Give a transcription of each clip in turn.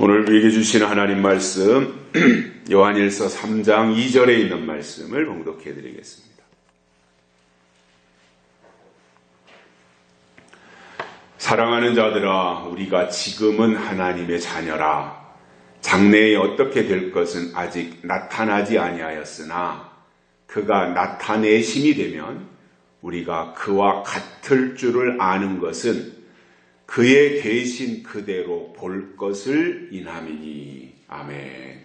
오늘 우리에게 주시는 하나님 말씀 요한일서 3장 2절에 있는 말씀을 봉독해 드리겠습니다. 사랑하는 자들아, 우리가 지금은 하나님의 자녀라. 장래에 어떻게 될 것은 아직 나타나지 아니하였으나 그가 나타내심이 되면 우리가 그와 같을 줄을 아는 것은 그의 계신 그대로 볼 것을 인함이니. 아멘.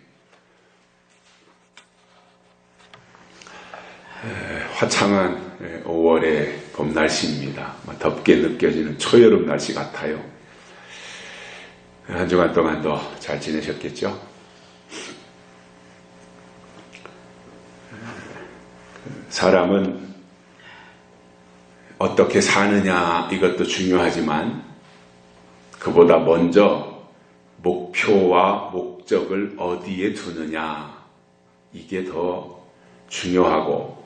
화창한 5월의 봄 날씨입니다. 덥게 느껴지는 초여름 날씨 같아요. 한 주간 동안도 잘 지내셨겠죠? 사람은 어떻게 사느냐 이것도 중요하지만 그보다 먼저 목표와 목적을 어디에 두느냐 이게 더 중요하고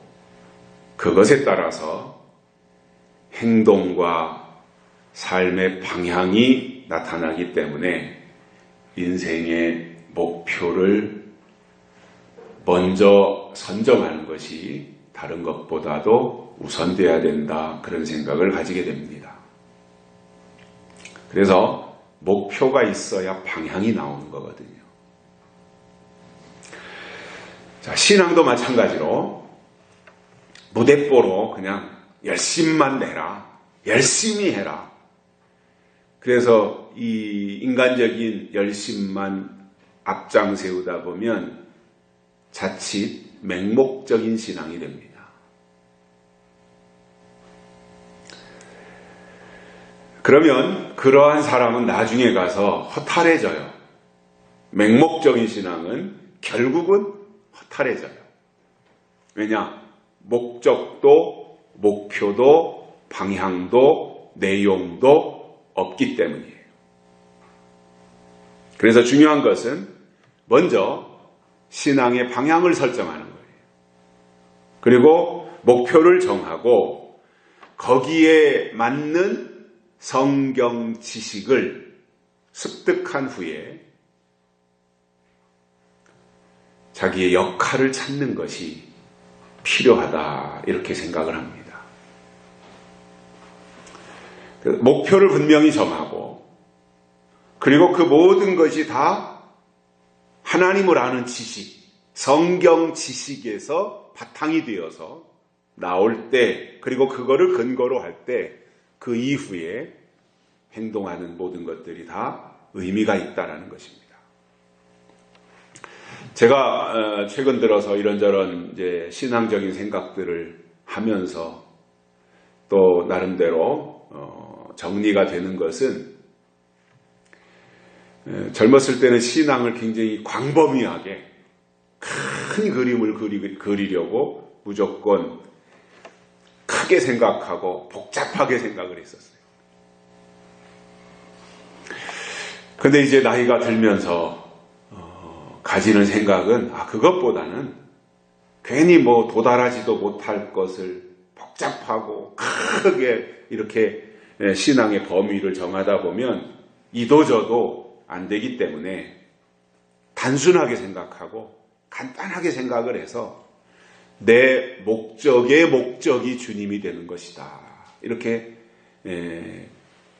그것에 따라서 행동과 삶의 방향이 나타나기 때문에 인생의 목표를 먼저 선정하는 것이 다른 것보다도 우선돼야 된다, 그런 생각을 가지게 됩니다. 그래서 목표가 있어야 방향이 나오는 거거든요. 자, 신앙도 마찬가지로 무대뽀로 그냥 열심만 내라, 열심히 해라. 그래서 이 인간적인 열심만 앞장 세우다 보면 자칫 맹목적인 신앙이 됩니다. 그러면 그러한 사람은 나중에 가서 허탈해져요. 맹목적인 신앙은 결국은 허탈해져요. 왜냐? 목적도 목표도 방향도 내용도 없기 때문이에요. 그래서 중요한 것은 먼저 신앙의 방향을 설정하는 거예요. 그리고 목표를 정하고 거기에 맞는 성경 지식을 습득한 후에 자기의 역할을 찾는 것이 필요하다, 이렇게 생각을 합니다. 목표를 분명히 정하고 그리고 그 모든 것이 다 하나님을 아는 지식, 성경 지식에서 바탕이 되어서 나올 때, 그리고 그거를 근거로 할 때 그 이후에 행동하는 모든 것들이 다 의미가 있다라는 것입니다. 제가 최근 들어서 이런저런 이제 신앙적인 생각들을 하면서 또 나름대로 정리가 되는 것은, 젊었을 때는 신앙을 굉장히 광범위하게 큰 그림을 그리려고 무조건 크게 생각하고 복잡하게 생각을 했었어요. 근데 이제 나이가 들면서 가지는 생각은 그것보다는 괜히 도달하지도 못할 것을 복잡하고 크게 이렇게 신앙의 범위를 정하다 보면 이도저도 안 되기 때문에 단순하게 생각하고 간단하게 생각을 해서 내 목적의 목적이 주님이 되는 것이다, 이렇게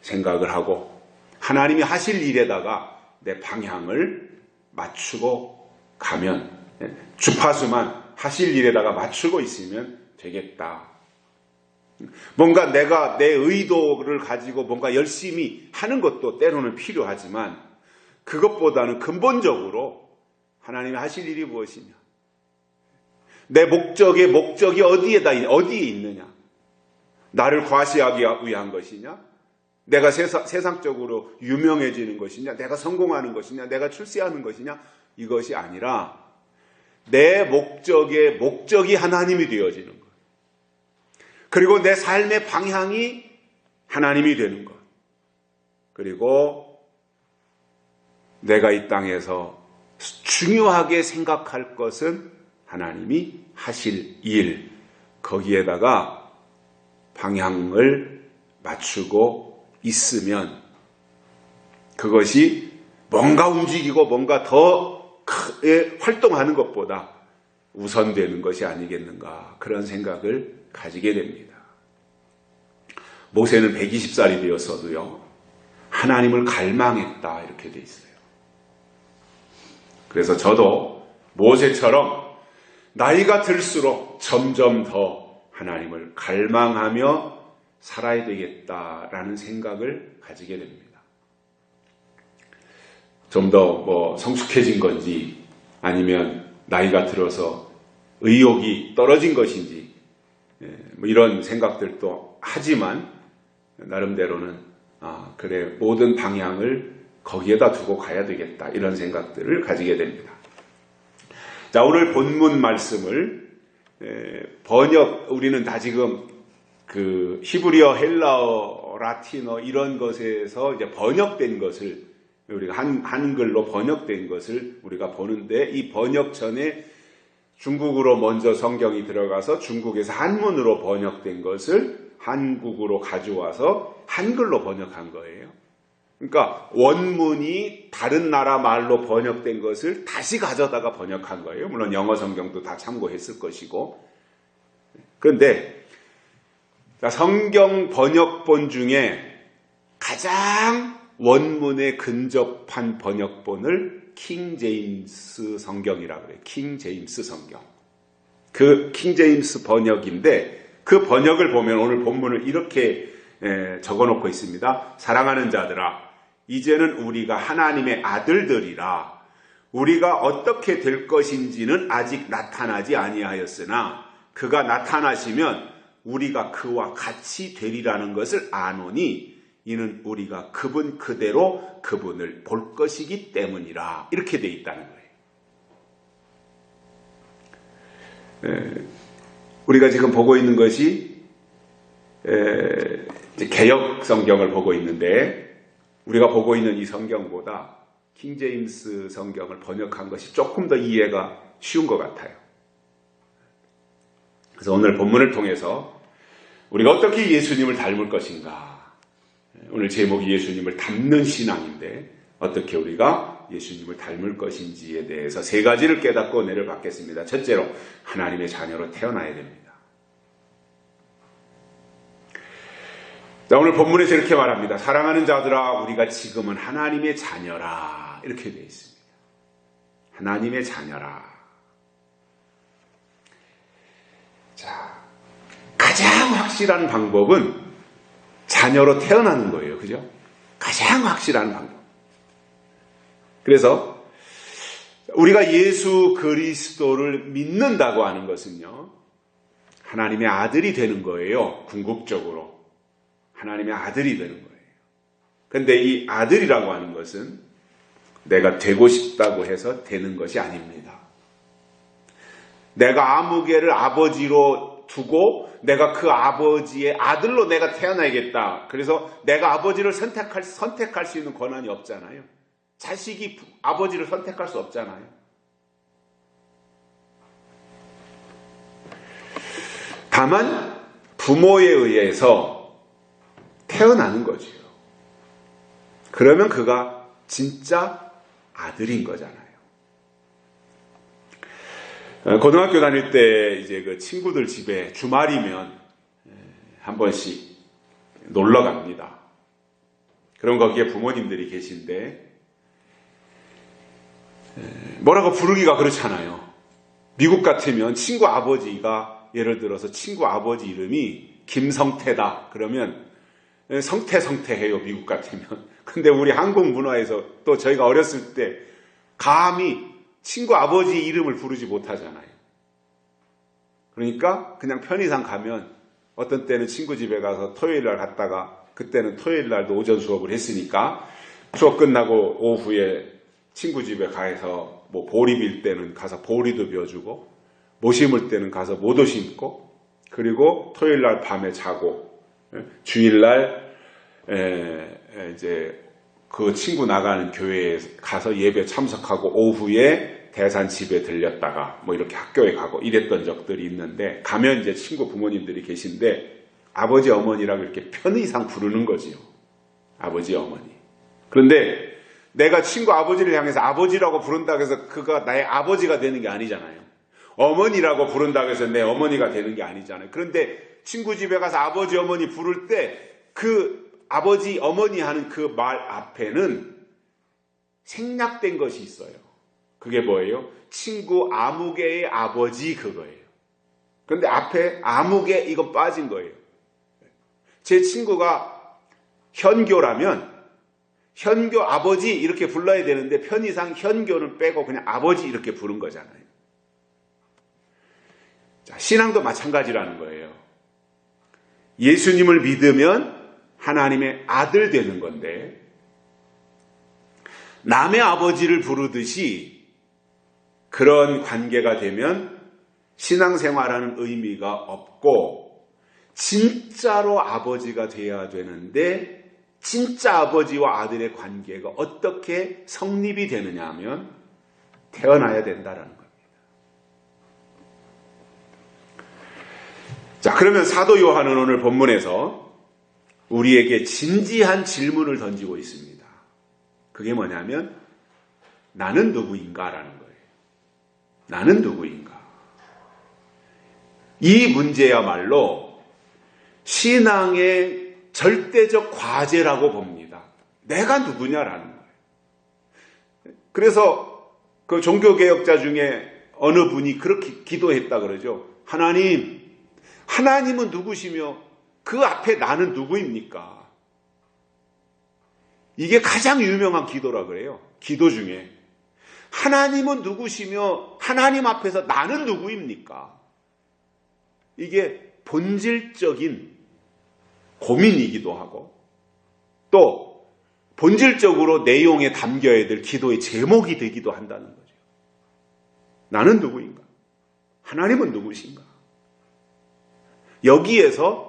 생각을 하고 하나님이 하실 일에다가 내 방향을 맞추고 가면, 주파수만 하실 일에다가 맞추고 있으면 되겠다. 뭔가 내가 내 의도를 가지고 뭔가 열심히 하는 것도 때로는 필요하지만 그것보다는 근본적으로 하나님이 하실 일이 무엇이냐, 내 목적의 목적이 어디에 있느냐, 나를 과시하기 위한 것이냐, 내가 세상적으로 유명해지는 것이냐, 내가 성공하는 것이냐, 내가 출세하는 것이냐, 이것이 아니라 내 목적의 목적이 하나님이 되어지는 것, 그리고 내 삶의 방향이 하나님이 되는 것, 그리고 내가 이 땅에서 중요하게 생각할 것은 하나님이 하실 일, 거기에다가 방향을 맞추고 있으면 그것이 뭔가 움직이고 뭔가 더 크게 활동하는 것보다 우선되는 것이 아니겠는가, 그런 생각을 가지게 됩니다. 모세는 120살이 되었어도요, 하나님을 갈망했다, 이렇게 돼 있어요. 그래서 저도 모세처럼 나이가 들수록 점점 더 하나님을 갈망하며 살아야 되겠다라는 생각을 가지게 됩니다. 좀 더 성숙해진 건지 아니면 나이가 들어서 의욕이 떨어진 것인지 이런 생각들도 하지만 나름대로는 그래, 모든 방향을 거기에다 두고 가야 되겠다, 이런 생각들을 가지게 됩니다. 자, 오늘 본문 말씀을 우리는 다 지금 그 히브리어, 헬라어, 라틴어 이런 것에서 이제 번역된 것을, 우리가 한글로 번역된 것을 우리가 보는데, 이 번역 전에 중국으로 먼저 성경이 들어가서 중국에서 한문으로 번역된 것을 한국으로 가져와서 한글로 번역한 거예요. 그러니까 원문이 다른 나라 말로 번역된 것을 다시 가져다가 번역한 거예요. 물론 영어 성경도 다 참고했을 것이고. 그런데 성경 번역본 중에 가장 원문에 근접한 번역본을 킹 제임스 성경이라고 그래요. 킹 제임스 성경. 그 킹 제임스 번역인데, 그 번역을 보면 오늘 본문을 이렇게 적어놓고 있습니다. 사랑하는 자들아, 이제는 우리가 하나님의 아들들이라. 우리가 어떻게 될 것인지는 아직 나타나지 아니하였으나 그가 나타나시면 우리가 그와 같이 되리라는 것을 아노니 이는 우리가 그분 그대로 그분을 볼 것이기 때문이라. 이렇게 돼 있다는 거예요. 우리가 지금 보고 있는 것이 개역 성경을 보고 있는데, 우리가 보고 있는 이 성경보다 킹 제임스 성경을 번역한 것이 조금 더 이해가 쉬운 것 같아요. 그래서 오늘 본문을 통해서 우리가 어떻게 예수님을 닮을 것인가, 오늘 제목이 예수님을 닮는 신앙인데 어떻게 우리가 예수님을 닮을 것인지에 대해서 세 가지를 깨닫고 은혜를 받겠습니다. 첫째로, 하나님의 자녀로 태어나야 됩니다. 자, 오늘 본문에서 이렇게 말합니다. 사랑하는 자들아, 우리가 지금은 하나님의 자녀라. 이렇게 되어 있습니다. 하나님의 자녀라. 자, 가장 확실한 방법은 자녀로 태어나는 거예요. 그죠? 가장 확실한 방법. 그래서 우리가 예수 그리스도를 믿는다고 하는 것은요, 하나님의 아들이 되는 거예요. 궁극적으로. 하나님의 아들이 되는 거예요. 그런데 이 아들이라고 하는 것은 내가 되고 싶다고 해서 되는 것이 아닙니다. 내가 아무개를 아버지로 두고 내가 그 아버지의 아들로 내가 태어나야겠다. 그래서 내가 아버지를 선택할 수 있는 권한이 없잖아요. 자식이 아버지를 선택할 수 없잖아요. 다만 부모에 의해서 태어나는 거죠. 그러면 그가 진짜 아들인 거잖아요. 고등학교 다닐 때 이제 그 친구들 집에 주말이면 한 번씩 놀러 갑니다. 그럼 거기에 부모님들이 계신데 뭐라고 부르기가 그렇잖아요. 미국 같으면 친구 아버지가, 예를 들어서 친구 아버지 이름이 김성태다. 그러면 성태해요, 미국 같으면. 근데 우리 한국 문화에서 또 저희가 어렸을 때 감히 친구 아버지 이름을 부르지 못하잖아요. 그러니까 그냥 편의상 가면, 어떤 때는 친구 집에 가서 토요일날 갔다가, 그때는 토요일날도 오전 수업을 했으니까 수업 끝나고 오후에 친구 집에 가서 뭐 보리 빌 때는 가서 보리도 벼주고, 모 심을 때는 가서 모도 심고, 그리고 토요일날 밤에 자고, 주일날 이제 그 친구 나가는 교회에 가서 예배 참석하고 오후에 대산 집에 들렸다가 뭐 이렇게 학교에 가고 이랬던 적들이 있는데, 가면 이제 친구 부모님들이 계신데 아버지 어머니라고 이렇게 편의상 부르는 거지요. 아버지 어머니. 그런데 내가 친구 아버지를 향해서 아버지라고 부른다고 해서 그가 나의 아버지가 되는 게 아니잖아요. 어머니라고 부른다고 해서 내 어머니가 되는 게 아니잖아요. 그런데 친구 집에 가서 아버지 어머니 부를 때 그 아버지 어머니 하는 그 말 앞에는 생략된 것이 있어요. 그게 뭐예요? 친구 아무개의 아버지 그거예요. 그런데 앞에 아무개 이거 빠진 거예요. 제 친구가 현교라면 현교 아버지 이렇게 불러야 되는데 편의상 현교는 빼고 그냥 아버지 이렇게 부른 거잖아요. 자, 신앙도 마찬가지라는 거예요. 예수님을 믿으면 하나님의 아들 되는 건데 남의 아버지를 부르듯이 그런 관계가 되면 신앙생활하는 의미가 없고 진짜로 아버지가 돼야 되는데 진짜 아버지와 아들의 관계가 어떻게 성립이 되느냐 하면 태어나야 된다라는 겁니다. 자, 그러면 사도 요한은 오늘 본문에서 우리에게 진지한 질문을 던지고 있습니다. 그게 뭐냐면 나는 누구인가라는 거예요. 나는 누구인가? 이 문제야말로 신앙의 절대적 과제라고 봅니다. 내가 누구냐라는 거예요. 그래서 그 종교개혁자 중에 어느 분이 그렇게 기도했다 그러죠. 하나님은 누구시며 그 앞에 나는 누구입니까? 이게 가장 유명한 기도라 그래요. 기도 중에. 하나님은 누구시며 하나님 앞에서 나는 누구입니까? 이게 본질적인 고민이기도 하고 또 본질적으로 내용에 담겨야 될 기도의 제목이 되기도 한다는 거죠. 나는 누구인가? 하나님은 누구신가? 여기에서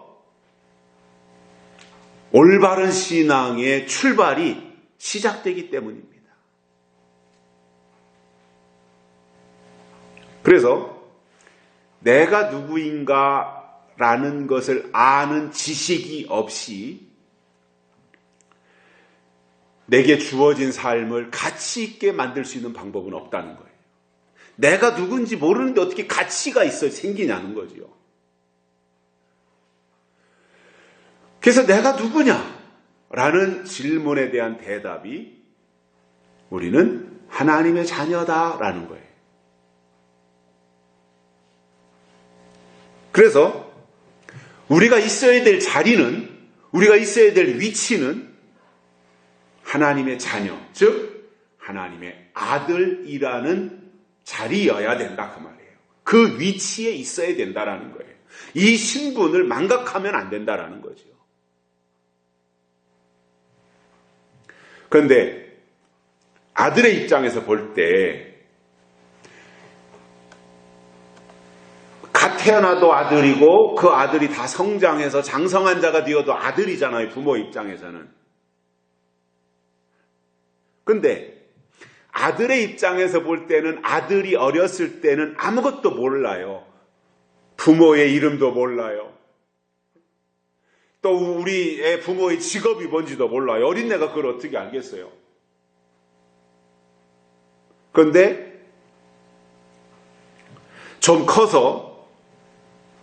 올바른 신앙의 출발이 시작되기 때문입니다. 그래서 내가 누구인가라는 것을 아는 지식이 없이 내게 주어진 삶을 가치 있게 만들 수 있는 방법은 없다는 거예요. 내가 누군지 모르는데 어떻게 가치가 생기냐는 거죠. 그래서 내가 누구냐라는 질문에 대한 대답이 우리는 하나님의 자녀다라는 거예요. 그래서 우리가 있어야 될 자리는, 우리가 있어야 될 위치는 하나님의 자녀, 즉 하나님의 아들이라는 자리여야 된다 그 말이에요. 그 위치에 있어야 된다라는 거예요. 이 신분을 망각하면 안 된다라는 거죠. 그런데 아들의 입장에서 볼 때 갓 태어나도 아들이고 그 아들이 다 성장해서 장성한 자가 되어도 아들이잖아요. 부모 입장에서는. 그런데 아들의 입장에서 볼 때는 아들이 어렸을 때는 아무것도 몰라요. 부모의 이름도 몰라요. 또 우리의 부모의 직업이 뭔지도 몰라요. 어린애가 그걸 어떻게 알겠어요? 그런데 좀 커서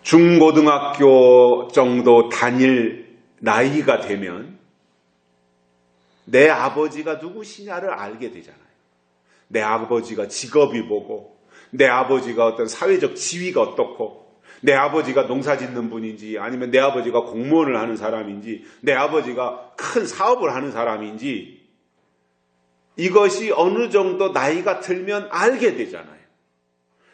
중고등학교 정도 다닐 나이가 되면 내 아버지가 누구시냐를 알게 되잖아요. 내 아버지가 직업이 뭐고, 내 아버지가 어떤 사회적 지위가 어떻고, 내 아버지가 농사 짓는 분인지 아니면 내 아버지가 공무원을 하는 사람인지 내 아버지가 큰 사업을 하는 사람인지 이것이 어느 정도 나이가 들면 알게 되잖아요.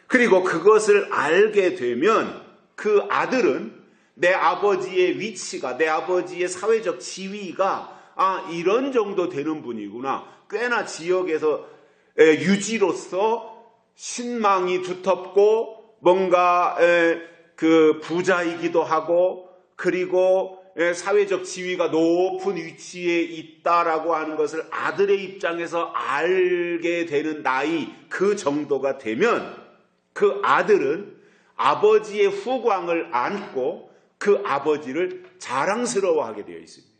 그리고 그것을 알게 되면 그 아들은 내 아버지의 위치가, 내 아버지의 사회적 지위가 이런 정도 되는 분이구나. 꽤나 지역에서 유지로서 신망이 두텁고 뭔가 그 부자이기도 하고 그리고 사회적 지위가 높은 위치에 있다라고 하는 것을 아들의 입장에서 알게 되는 나이 그 정도가 되면 그 아들은 아버지의 후광을 안고 그 아버지를 자랑스러워하게 되어 있습니다.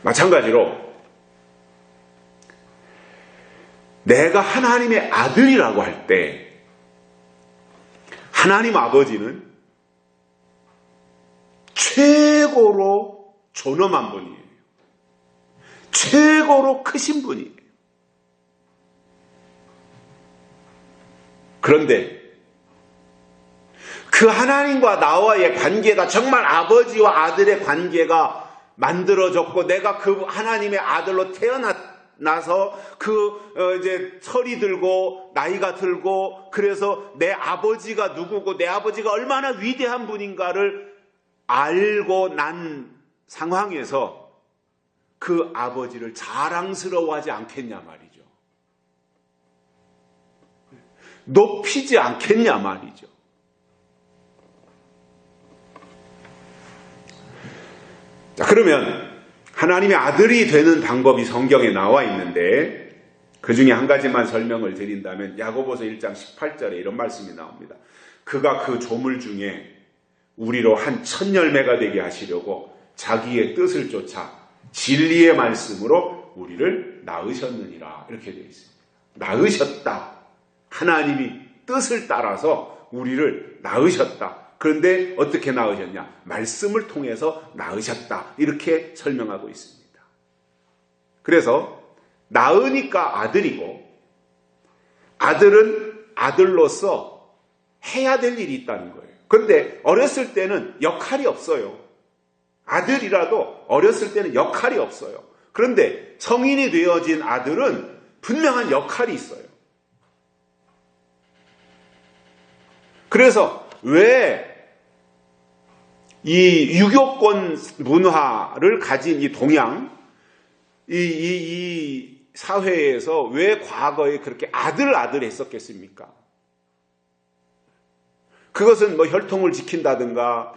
마찬가지로 내가 하나님의 아들이라고 할 때 하나님 아버지는 최고로 존엄한 분이에요. 최고로 크신 분이에요. 그런데 그 하나님과 나와의 관계가 정말 아버지와 아들의 관계가 만들어졌고 내가 그 하나님의 아들로 태어나서 이제 철이 들고 나이가 들고 그래서 내 아버지가 누구고 내 아버지가 얼마나 위대한 분인가를 알고 난 상황에서 그 아버지를 자랑스러워하지 않겠냐 말이죠. 높이지 않겠냐 말이죠. 자, 그러면 하나님의 아들이 되는 방법이 성경에 나와 있는데 그 중에 한 가지만 설명을 드린다면 야고보서 1장 18절에 이런 말씀이 나옵니다. 그가 그 조물 중에 우리로 한 첫 열매가 되게 하시려고 자기의 뜻을 쫓아 진리의 말씀으로 우리를 낳으셨느니라 이렇게 되어 있습니다. 낳으셨다. 하나님이 뜻을 따라서 우리를 낳으셨다. 그런데 어떻게 낳으셨냐? 말씀을 통해서 낳으셨다. 이렇게 설명하고 있습니다. 그래서 낳으니까 아들이고 아들은 아들로서 해야 될 일이 있다는 거예요. 그런데 어렸을 때는 역할이 없어요. 아들이라도 어렸을 때는 역할이 없어요. 그런데 성인이 되어진 아들은 분명한 역할이 있어요. 그래서 왜 이 유교권 문화를 가진 이 동양, 이 사회에서 왜 과거에 그렇게 아들 했었겠습니까? 그것은 뭐 혈통을 지킨다든가,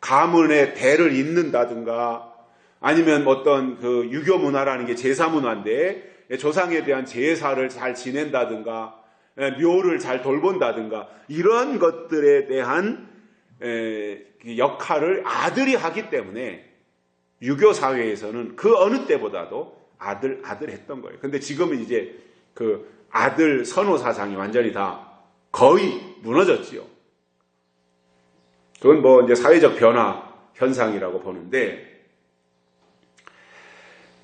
가문의 대를 잇는다든가, 아니면 어떤 그 유교 문화라는 게 제사 문화인데, 조상에 대한 제사를 잘 지낸다든가, 묘를 잘 돌본다든가, 이런 것들에 대한 역할을 아들이 하기 때문에 유교 사회에서는 그 어느 때보다도 아들 했던 거예요. 근데 지금은 이제 그 아들 선호 사상이 완전히 다 거의 무너졌지요. 그건 뭐 이제 사회적 변화 현상이라고 보는데,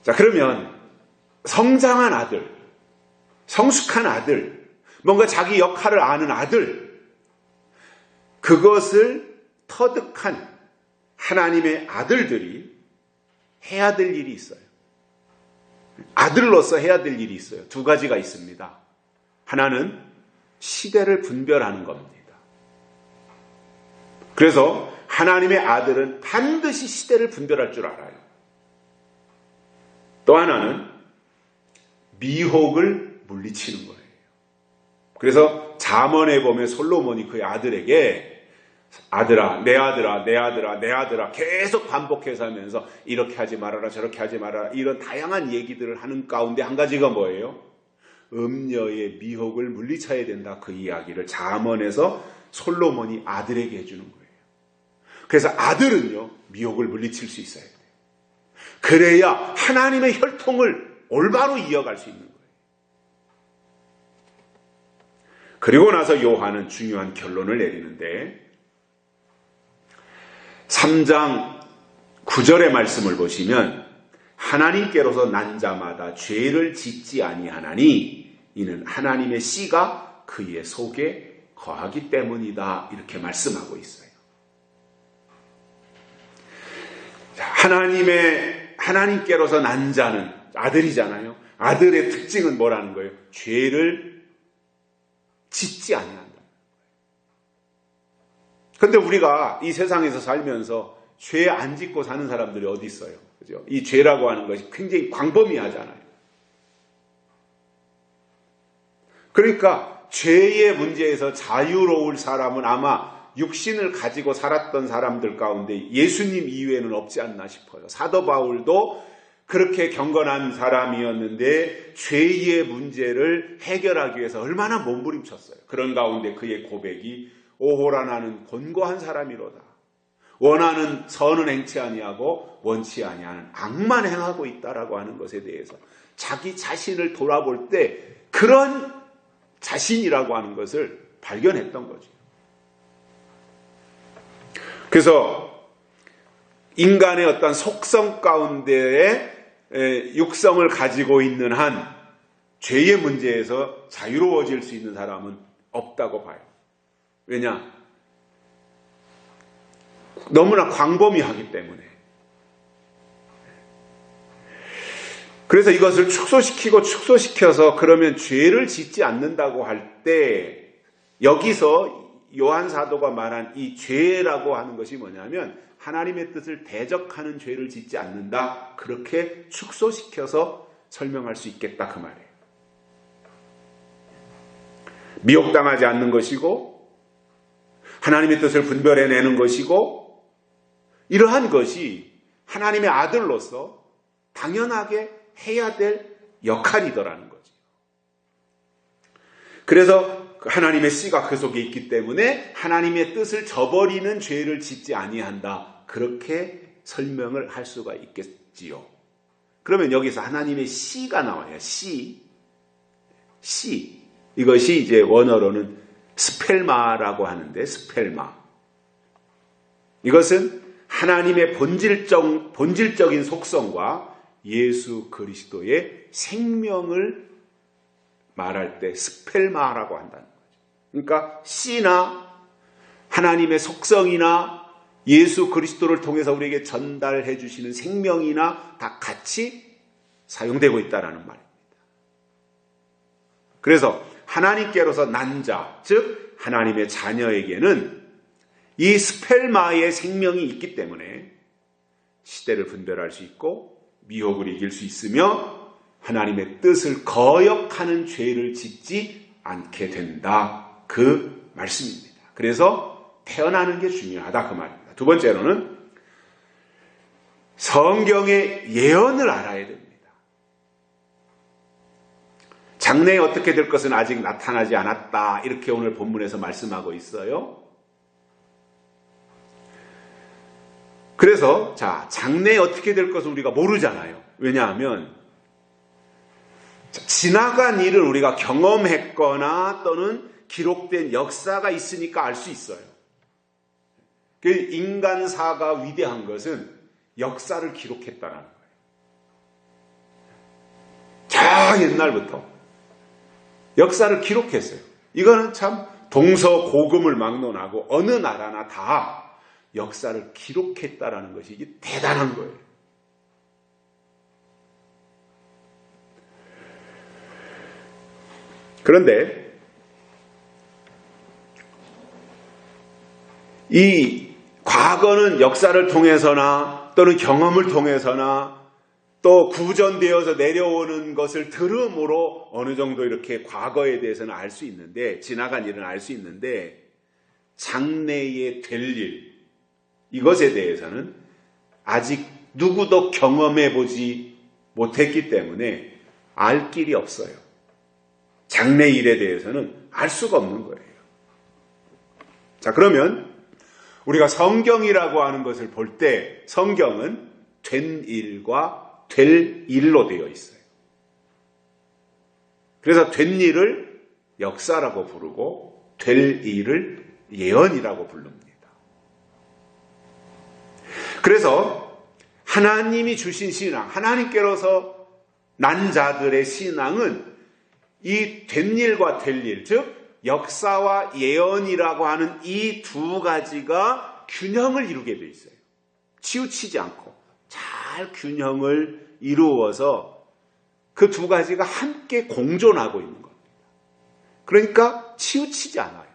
자, 그러면 성장한 아들, 성숙한 아들, 뭔가 자기 역할을 아는 아들, 그것을 터득한 하나님의 아들들이 해야 될 일이 있어요. 아들로서 해야 될 일이 있어요. 두 가지가 있습니다. 하나는 시대를 분별하는 겁니다. 그래서 하나님의 아들은 반드시 시대를 분별할 줄 알아요. 또 하나는 미혹을 물리치는 거예요. 그래서 잠언에 보면 솔로몬이 그의 아들에게 아들아, 내 아들아, 내 아들아, 내 아들아 계속 반복해서 하면서 이렇게 하지 말아라, 저렇게 하지 말아라, 이런 다양한 얘기들을 하는 가운데 한 가지가 뭐예요? 음녀의 미혹을 물리쳐야 된다. 그 이야기를 잠언에서 솔로몬이 아들에게 해주는 거예요. 그래서 아들은요, 미혹을 물리칠 수 있어야 돼요. 그래야 하나님의 혈통을 올바로 이어갈 수 있는 거예요. 그리고 나서 요한은 중요한 결론을 내리는데 3장 9절의 말씀을 보시면 하나님께로서 난 자마다 죄를 짓지 아니하나니 이는 하나님의 씨가 그의 속에 거하기 때문이다. 이렇게 말씀하고 있어요. 하나님께로서 난 자는 아들이잖아요. 아들의 특징은 뭐라는 거예요? 죄를 짓지 아니한다. 그런데 우리가 이 세상에서 살면서 죄 안 짓고 사는 사람들이 어디 있어요? 그죠? 이 죄라고 하는 것이 굉장히 광범위하잖아요. 그러니까 죄의 문제에서 자유로울 사람은 아마 육신을 가지고 살았던 사람들 가운데 예수님 이외에는 없지 않나 싶어요. 사도 바울도 그렇게 경건한 사람이었는데 죄의 문제를 해결하기 위해서 얼마나 몸부림쳤어요. 그런 가운데 그의 고백이 오호라 나는 곤고한 사람이로다. 원하는 선은 행치 아니하고 원치 아니하는 악만 행하고 있다라고 하는 것에 대해서 자기 자신을 돌아볼 때 그런 자신이라고 하는 것을 발견했던 거죠. 그래서 인간의 어떤 속성 가운데에 육성을 가지고 있는 한 죄의 문제에서 자유로워질 수 있는 사람은 없다고 봐요. 왜냐? 너무나 광범위하기 때문에. 그래서 이것을 축소시켜서 그러면 죄를 짓지 않는다고 할 때 여기서 요한 사도가 말한 이 죄라고 하는 것이 뭐냐면 하나님의 뜻을 대적하는 죄를 짓지 않는다. 그렇게 축소시켜서 설명할 수 있겠다 그 말이에요. 미혹당하지 않는 것이고 하나님의 뜻을 분별해내는 것이고 이러한 것이 하나님의 아들로서 당연하게 해야 될 역할이더라는 거죠. 그래서 하나님의 씨가 그 속에 있기 때문에 하나님의 뜻을 저버리는 죄를 짓지 아니한다. 그렇게 설명을 할 수가 있겠지요. 그러면 여기서 하나님의 씨가 나와요. 씨. 이것이 이제 원어로는 스펠마라고 하는데 스펠마. 이것은 하나님의 본질적인 속성과 예수 그리스도의 생명을 말할 때 스펠마라고 한다는 거죠. 그러니까 씨나 하나님의 속성이나 예수 그리스도를 통해서 우리에게 전달해 주시는 생명이나 다 같이 사용되고 있다는 말입니다. 그래서 하나님께로서 난 자, 즉 하나님의 자녀에게는 이 스펠마의 생명이 있기 때문에 시대를 분별할 수 있고 미혹을 이길 수 있으며 하나님의 뜻을 거역하는 죄를 짓지 않게 된다. 그 말씀입니다. 그래서 태어나는 게 중요하다 그 말입니다. 두 번째로는 성경의 예언을 알아야 됩니다. 장래에 어떻게 될 것은 아직 나타나지 않았다. 이렇게 오늘 본문에서 말씀하고 있어요. 그래서 장래에 어떻게 될 것을 우리가 모르잖아요. 왜냐하면 지나간 일을 우리가 경험했거나 또는 기록된 역사가 있으니까 알 수 있어요. 그 인간사가 위대한 것은 역사를 기록했다는 거예요. 저 옛날부터 역사를 기록했어요. 이거는 참 동서고금을 막론하고 어느 나라나 다 역사를 기록했다라는 것이 이게 대단한 거예요. 그런데 이 과거는 역사를 통해서나 또는 경험을 통해서나 또 구전되어서 내려오는 것을 들음으로 어느 정도 이렇게 과거에 대해서는 알 수 있는데 지나간 일은 알 수 있는데 장래에 될 일 이것에 대해서는 아직 누구도 경험해 보지 못했기 때문에 알 길이 없어요. 장래 일에 대해서는 알 수가 없는 거예요. 자, 그러면 우리가 성경이라고 하는 것을 볼 때 성경은 된 일과 될 일로 되어 있어요. 그래서 된 일을 역사라고 부르고 될 일을 예언이라고 부릅니다. 그래서 하나님이 주신 신앙, 하나님께로서 난 자들의 신앙은 이 된 일과 될 일, 즉 역사와 예언이라고 하는 이 두 가지가 균형을 이루게 되어 있어요. 치우치지 않고 잘 균형을 이루어서 그 두 가지가 함께 공존하고 있는 겁니다. 그러니까 치우치지 않아요.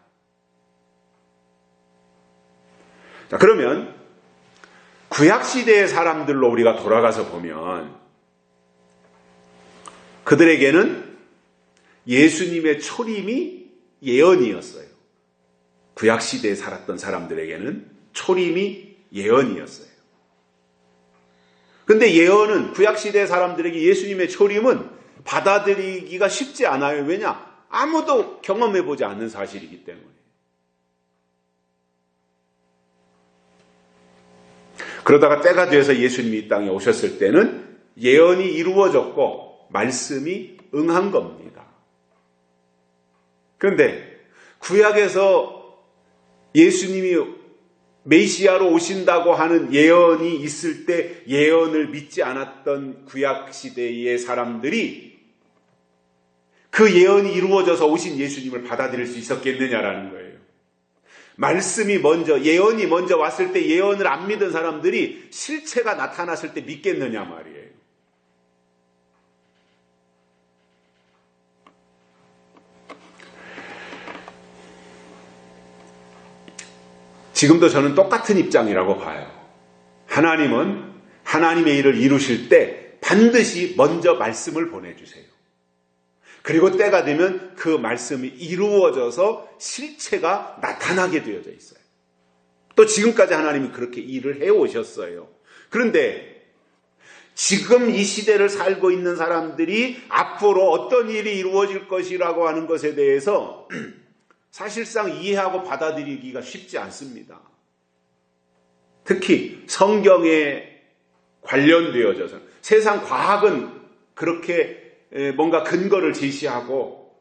자, 그러면 구약시대의 사람들로 우리가 돌아가서 보면 그들에게는 예수님의 초림이 예언이었어요. 구약시대에 살았던 사람들에게는 초림이 예언이었어요. 근데 예언은 구약시대 사람들에게 예수님의 초림은 받아들이기가 쉽지 않아요. 왜냐? 아무도 경험해보지 않는 사실이기 때문에. 그러다가 때가 되어서 예수님이 이 땅에 오셨을 때는 예언이 이루어졌고 말씀이 응한 겁니다. 그런데 구약에서 예수님이 메시아로 오신다고 하는 예언이 있을 때 예언을 믿지 않았던 구약 시대의 사람들이 그 예언이 이루어져서 오신 예수님을 받아들일 수 있었겠느냐라는 거예요. 말씀이 먼저, 예언이 먼저 왔을 때 예언을 안 믿은 사람들이 실체가 나타났을 때 믿겠느냐 말이에요. 지금도 저는 똑같은 입장이라고 봐요. 하나님은 하나님의 일을 이루실 때 반드시 먼저 말씀을 보내주세요. 그리고 때가 되면 그 말씀이 이루어져서 실체가 나타나게 되어져 있어요. 또 지금까지 하나님이 그렇게 일을 해오셨어요. 그런데 지금 이 시대를 살고 있는 사람들이 앞으로 어떤 일이 이루어질 것이라고 하는 것에 대해서 사실상 이해하고 받아들이기가 쉽지 않습니다. 특히 성경에 관련되어져서 세상 과학은 그렇게 뭔가 근거를 제시하고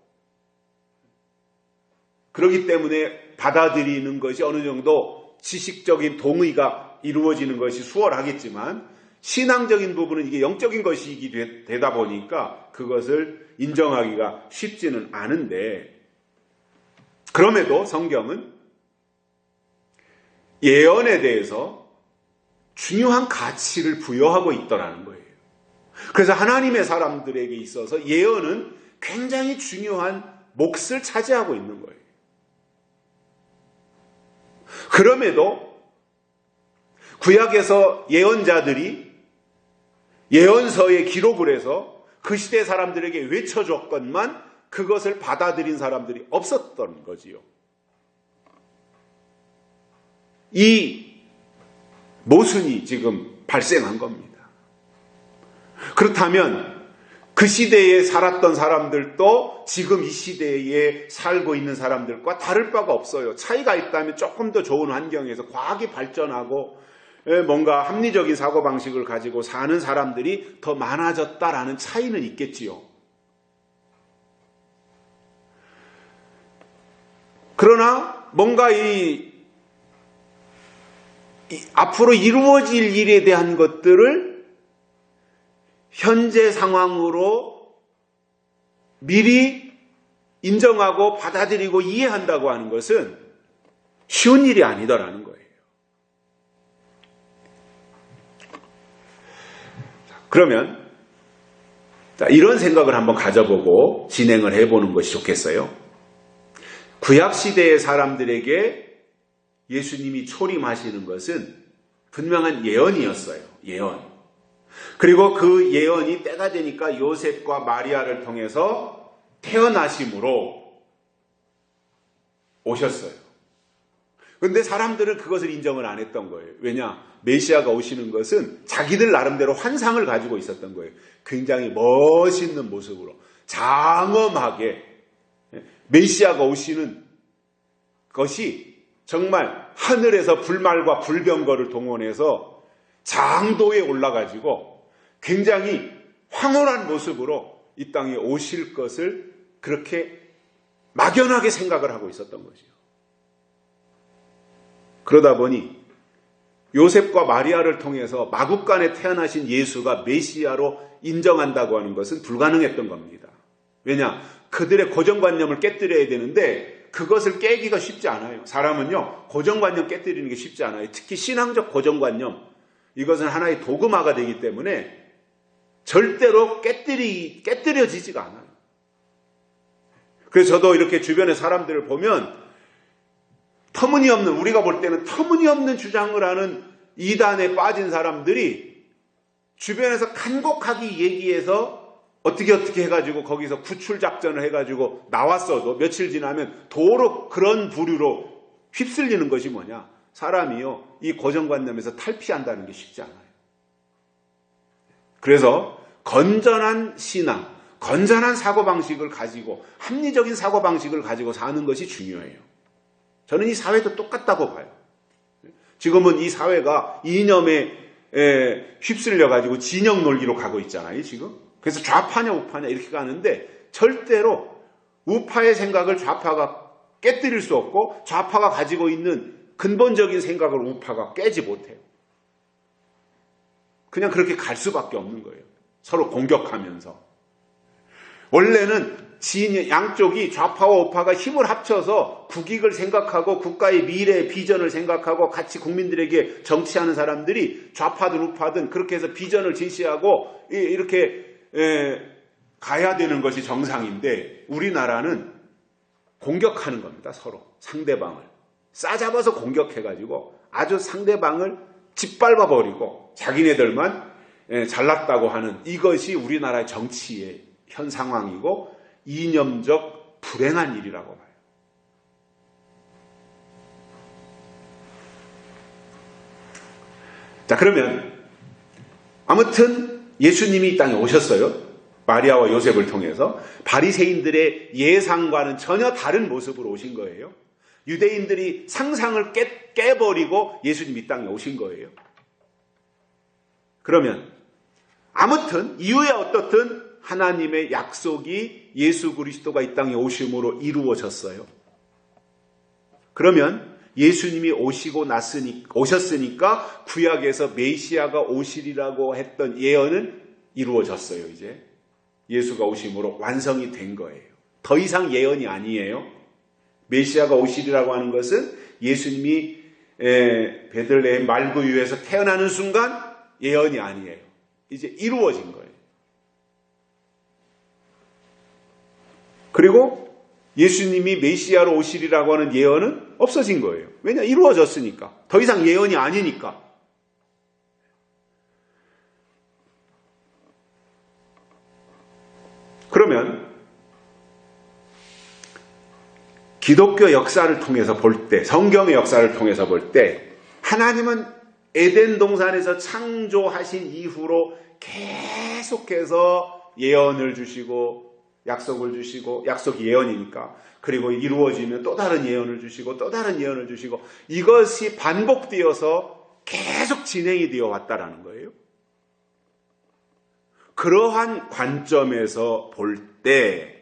그렇기 때문에 받아들이는 것이 어느 정도 지식적인 동의가 이루어지는 것이 수월하겠지만 신앙적인 부분은 이게 영적인 것이 되다 보니까 그것을 인정하기가 쉽지는 않은데 그럼에도 성경은 예언에 대해서 중요한 가치를 부여하고 있더라는 거예요. 그래서 하나님의 사람들에게 있어서 예언은 굉장히 중요한 몫을 차지하고 있는 거예요. 그럼에도 구약에서 예언자들이 예언서에 기록을 해서 그 시대 사람들에게 외쳐줬건만 그것을 받아들인 사람들이 없었던 거지요. 이 모순이 지금 발생한 겁니다. 그렇다면 그 시대에 살았던 사람들도 지금 이 시대에 살고 있는 사람들과 다를 바가 없어요. 차이가 있다면 조금 더 좋은 환경에서 과학이 발전하고 뭔가 합리적인 사고방식을 가지고 사는 사람들이 더 많아졌다라는 차이는 있겠지요. 그러나 뭔가 앞으로 이루어질 일에 대한 것들을 현재 상황으로 미리 인정하고 받아들이고 이해한다고 하는 것은 쉬운 일이 아니더라는 거예요. 그러면 이런 생각을 한번 가져보고 진행을 해보는 것이 좋겠어요. 구약시대의 사람들에게 예수님이 초림하시는 것은 분명한 예언이었어요. 예언. 그리고 그 예언이 때가 되니까 요셉과 마리아를 통해서 태어나심으로 오셨어요. 그런데 사람들은 그것을 인정을 안 했던 거예요. 왜냐? 메시아가 오시는 것은 자기들 나름대로 환상을 가지고 있었던 거예요. 굉장히 멋있는 모습으로 장엄하게 메시아가 오시는 것이 정말 하늘에서 불말과 불병거를 동원해서 장도에 올라가지고 굉장히 황홀한 모습으로 이 땅에 오실 것을 그렇게 막연하게 생각을 하고 있었던 거죠. 그러다 보니 요셉과 마리아를 통해서 마국간에 태어나신 예수가 메시아로 인정한다고 하는 것은 불가능했던 겁니다. 왜냐? 그들의 고정관념을 깨뜨려야 되는데 그것을 깨기가 쉽지 않아요. 사람은요, 고정관념 깨뜨리는 게 쉽지 않아요. 특히 신앙적 고정관념, 이것은 하나의 도그마가 되기 때문에 절대로 깨뜨려지지가 않아요. 그래서 저도 이렇게 주변의 사람들을 보면 우리가 볼 때는 터무니없는 주장을 하는 이단에 빠진 사람들이 주변에서 간곡하게 얘기해서 어떻게 해가지고 거기서 구출작전을 해가지고 나왔어도 며칠 지나면 도로 그런 부류로 휩쓸리는 것이 뭐냐? 사람이요, 이 고정관념에서 탈피한다는 게 쉽지 않아요. 그래서 건전한 신앙, 건전한 사고방식을 가지고 합리적인 사고방식을 가지고 사는 것이 중요해요. 저는 이 사회도 똑같다고 봐요. 지금은 이 사회가 이념에 휩쓸려가지고 진영 논리로 가고 있잖아요, 지금. 그래서 좌파냐 우파냐 이렇게 가는데 절대로 우파의 생각을 좌파가 깨뜨릴 수 없고 좌파가 가지고 있는 근본적인 생각을 우파가 깨지 못해요. 그냥 그렇게 갈 수밖에 없는 거예요. 서로 공격하면서. 원래는 양쪽이 좌파와 우파가 힘을 합쳐서 국익을 생각하고 국가의 미래 비전을 생각하고 같이 국민들에게 정치하는 사람들이 좌파든 우파든 그렇게 해서 비전을 제시하고 이렇게 가야 되는 것이 정상인데 우리나라는 공격하는 겁니다. 서로 상대방을 싸잡아서 공격해가지고 아주 상대방을 짓밟아버리고 자기네들만 잘났다고 하는 이것이 우리나라의 정치의 현 상황이고 이념적 불행한 일이라고 봐요. 자, 그러면 아무튼 예수님이 이 땅에 오셨어요. 마리아와 요셉을 통해서 바리새인들의 예상과는 전혀 다른 모습으로 오신 거예요. 유대인들이 상상을 깨버리고 예수님이 이 땅에 오신 거예요. 그러면 아무튼 이유야 어떻든 하나님의 약속이 예수 그리스도가 이 땅에 오심으로 이루어졌어요. 그러면 예수님이 오셨으니까 구약에서 메시아가 오시리라고 했던 예언은 이루어졌어요. 이제 예수가 오심으로 완성이 된 거예요. 더 이상 예언이 아니에요. 메시아가 오시리라고 하는 것은 예수님이 베들레헴 말구유에서 태어나는 순간 예언이 아니에요. 이제 이루어진 거예요. 그리고 예수님이 메시아로 오시리라고 하는 예언은 없어진 거예요. 왜냐? 이루어졌으니까. 더 이상 예언이 아니니까. 그러면 기독교 역사를 통해서 볼 때, 성경의 역사를 통해서 볼 때 하나님은 에덴 동산에서 창조하신 이후로 계속해서 예언을 주시고 약속을 주시고, 약속이 예언이니까, 그리고 이루어지면 또 다른 예언을 주시고 또 다른 예언을 주시고, 이것이 반복되어서 계속 진행이 되어 왔다라는 거예요. 그러한 관점에서 볼 때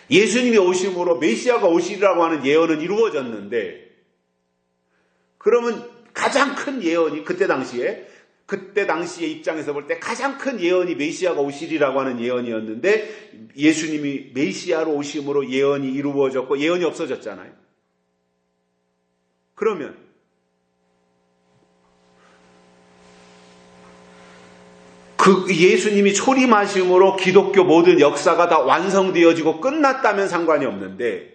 예수님이 오심으로 메시아가 오시리라고 하는 예언은 이루어졌는데, 그러면 가장 큰 예언이 그때 당시의 입장에서 볼 때 가장 큰 예언이 메시아가 오시리라고 하는 예언이었는데, 예수님이 메시아로 오심으로 예언이 이루어졌고 예언이 없어졌잖아요. 그러면 그 예수님이 초림하심으로 기독교 모든 역사가 다 완성되어지고 끝났다면 상관이 없는데,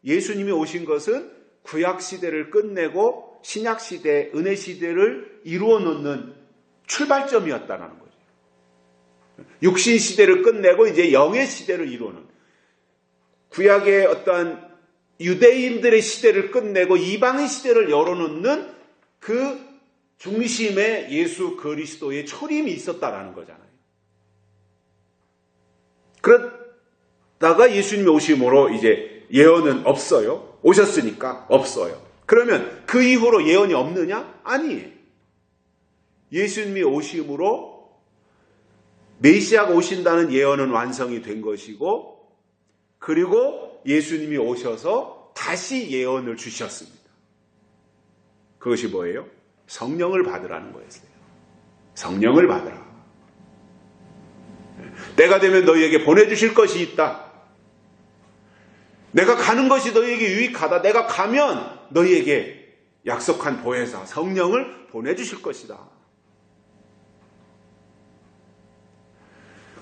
예수님이 오신 것은 구약시대를 끝내고 신약시대, 은혜시대를 이루어 놓는 출발점이었다는 거죠. 육신시대를 끝내고 이제 영의시대를 이루는, 구약의 어떠한 유대인들의 시대를 끝내고 이방의 시대를 열어놓는 그 중심에 예수 그리스도의 초림이 있었다라는 거잖아요. 그러다가 예수님이 오심으로 이제 예언은 없어요. 오셨으니까 없어요. 그러면 그 이후로 예언이 없느냐? 아니에요. 예수님이 오심으로 메시아가 오신다는 예언은 완성이 된 것이고, 그리고 예수님이 오셔서 다시 예언을 주셨습니다. 그것이 뭐예요? 성령을 받으라는 거였어요. 성령을 받으라. 때가 되면 너희에게 보내주실 것이 있다. 내가 가는 것이 너희에게 유익하다. 내가 가면 너희에게 약속한 보혜사 성령을 보내주실 것이다.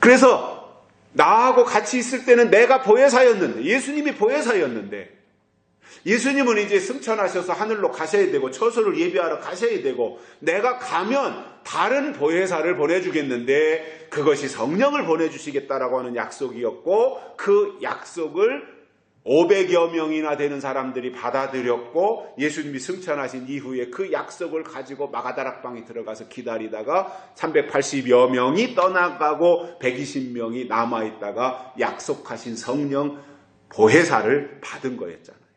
그래서 나하고 같이 있을 때는 내가 보혜사였는데, 예수님이 보혜사였는데, 예수님은 이제 승천하셔서 하늘로 가셔야 되고 처소를 예비하러 가셔야 되고, 내가 가면 다른 보혜사를 보내주겠는데 그것이 성령을 보내주시겠다라고 하는 약속이었고, 그 약속을 500여 명이나 되는 사람들이 받아들였고, 예수님이 승천하신 이후에 그 약속을 가지고 마가다락방에 들어가서 기다리다가 380여 명이 떠나가고 120명이 남아있다가 약속하신 성령 보혜사를 받은 거였잖아요.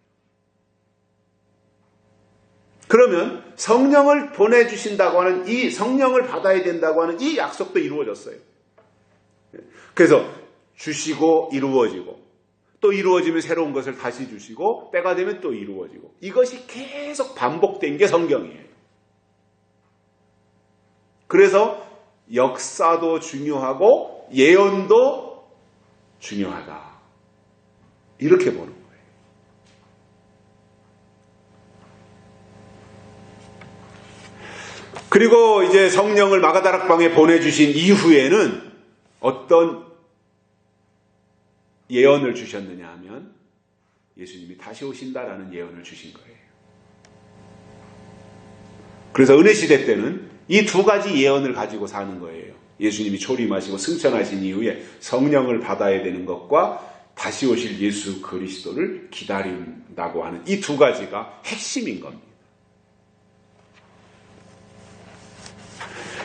그러면 성령을 보내주신다고 하는 이 성령을 받아야 된다고 하는 이 약속도 이루어졌어요. 그래서 주시고 이루어지고 또 이루어지면 새로운 것을 다시 주시고 때가 되면 또 이루어지고 이것이 계속 반복된 게 성경이에요. 그래서 역사도 중요하고 예언도 중요하다. 이렇게 보는 거예요. 그리고 이제 성령을 마가다락방에 보내주신 이후에는 어떤 예언을 주셨느냐 하면 예수님이 다시 오신다라는 예언을 주신 거예요. 그래서 은혜시대 때는 이 두 가지 예언을 가지고 사는 거예요. 예수님이 초림하시고 승천하신 이후에 성령을 받아야 되는 것과 다시 오실 예수 그리스도를 기다린다고 하는 이 두 가지가 핵심인 겁니다.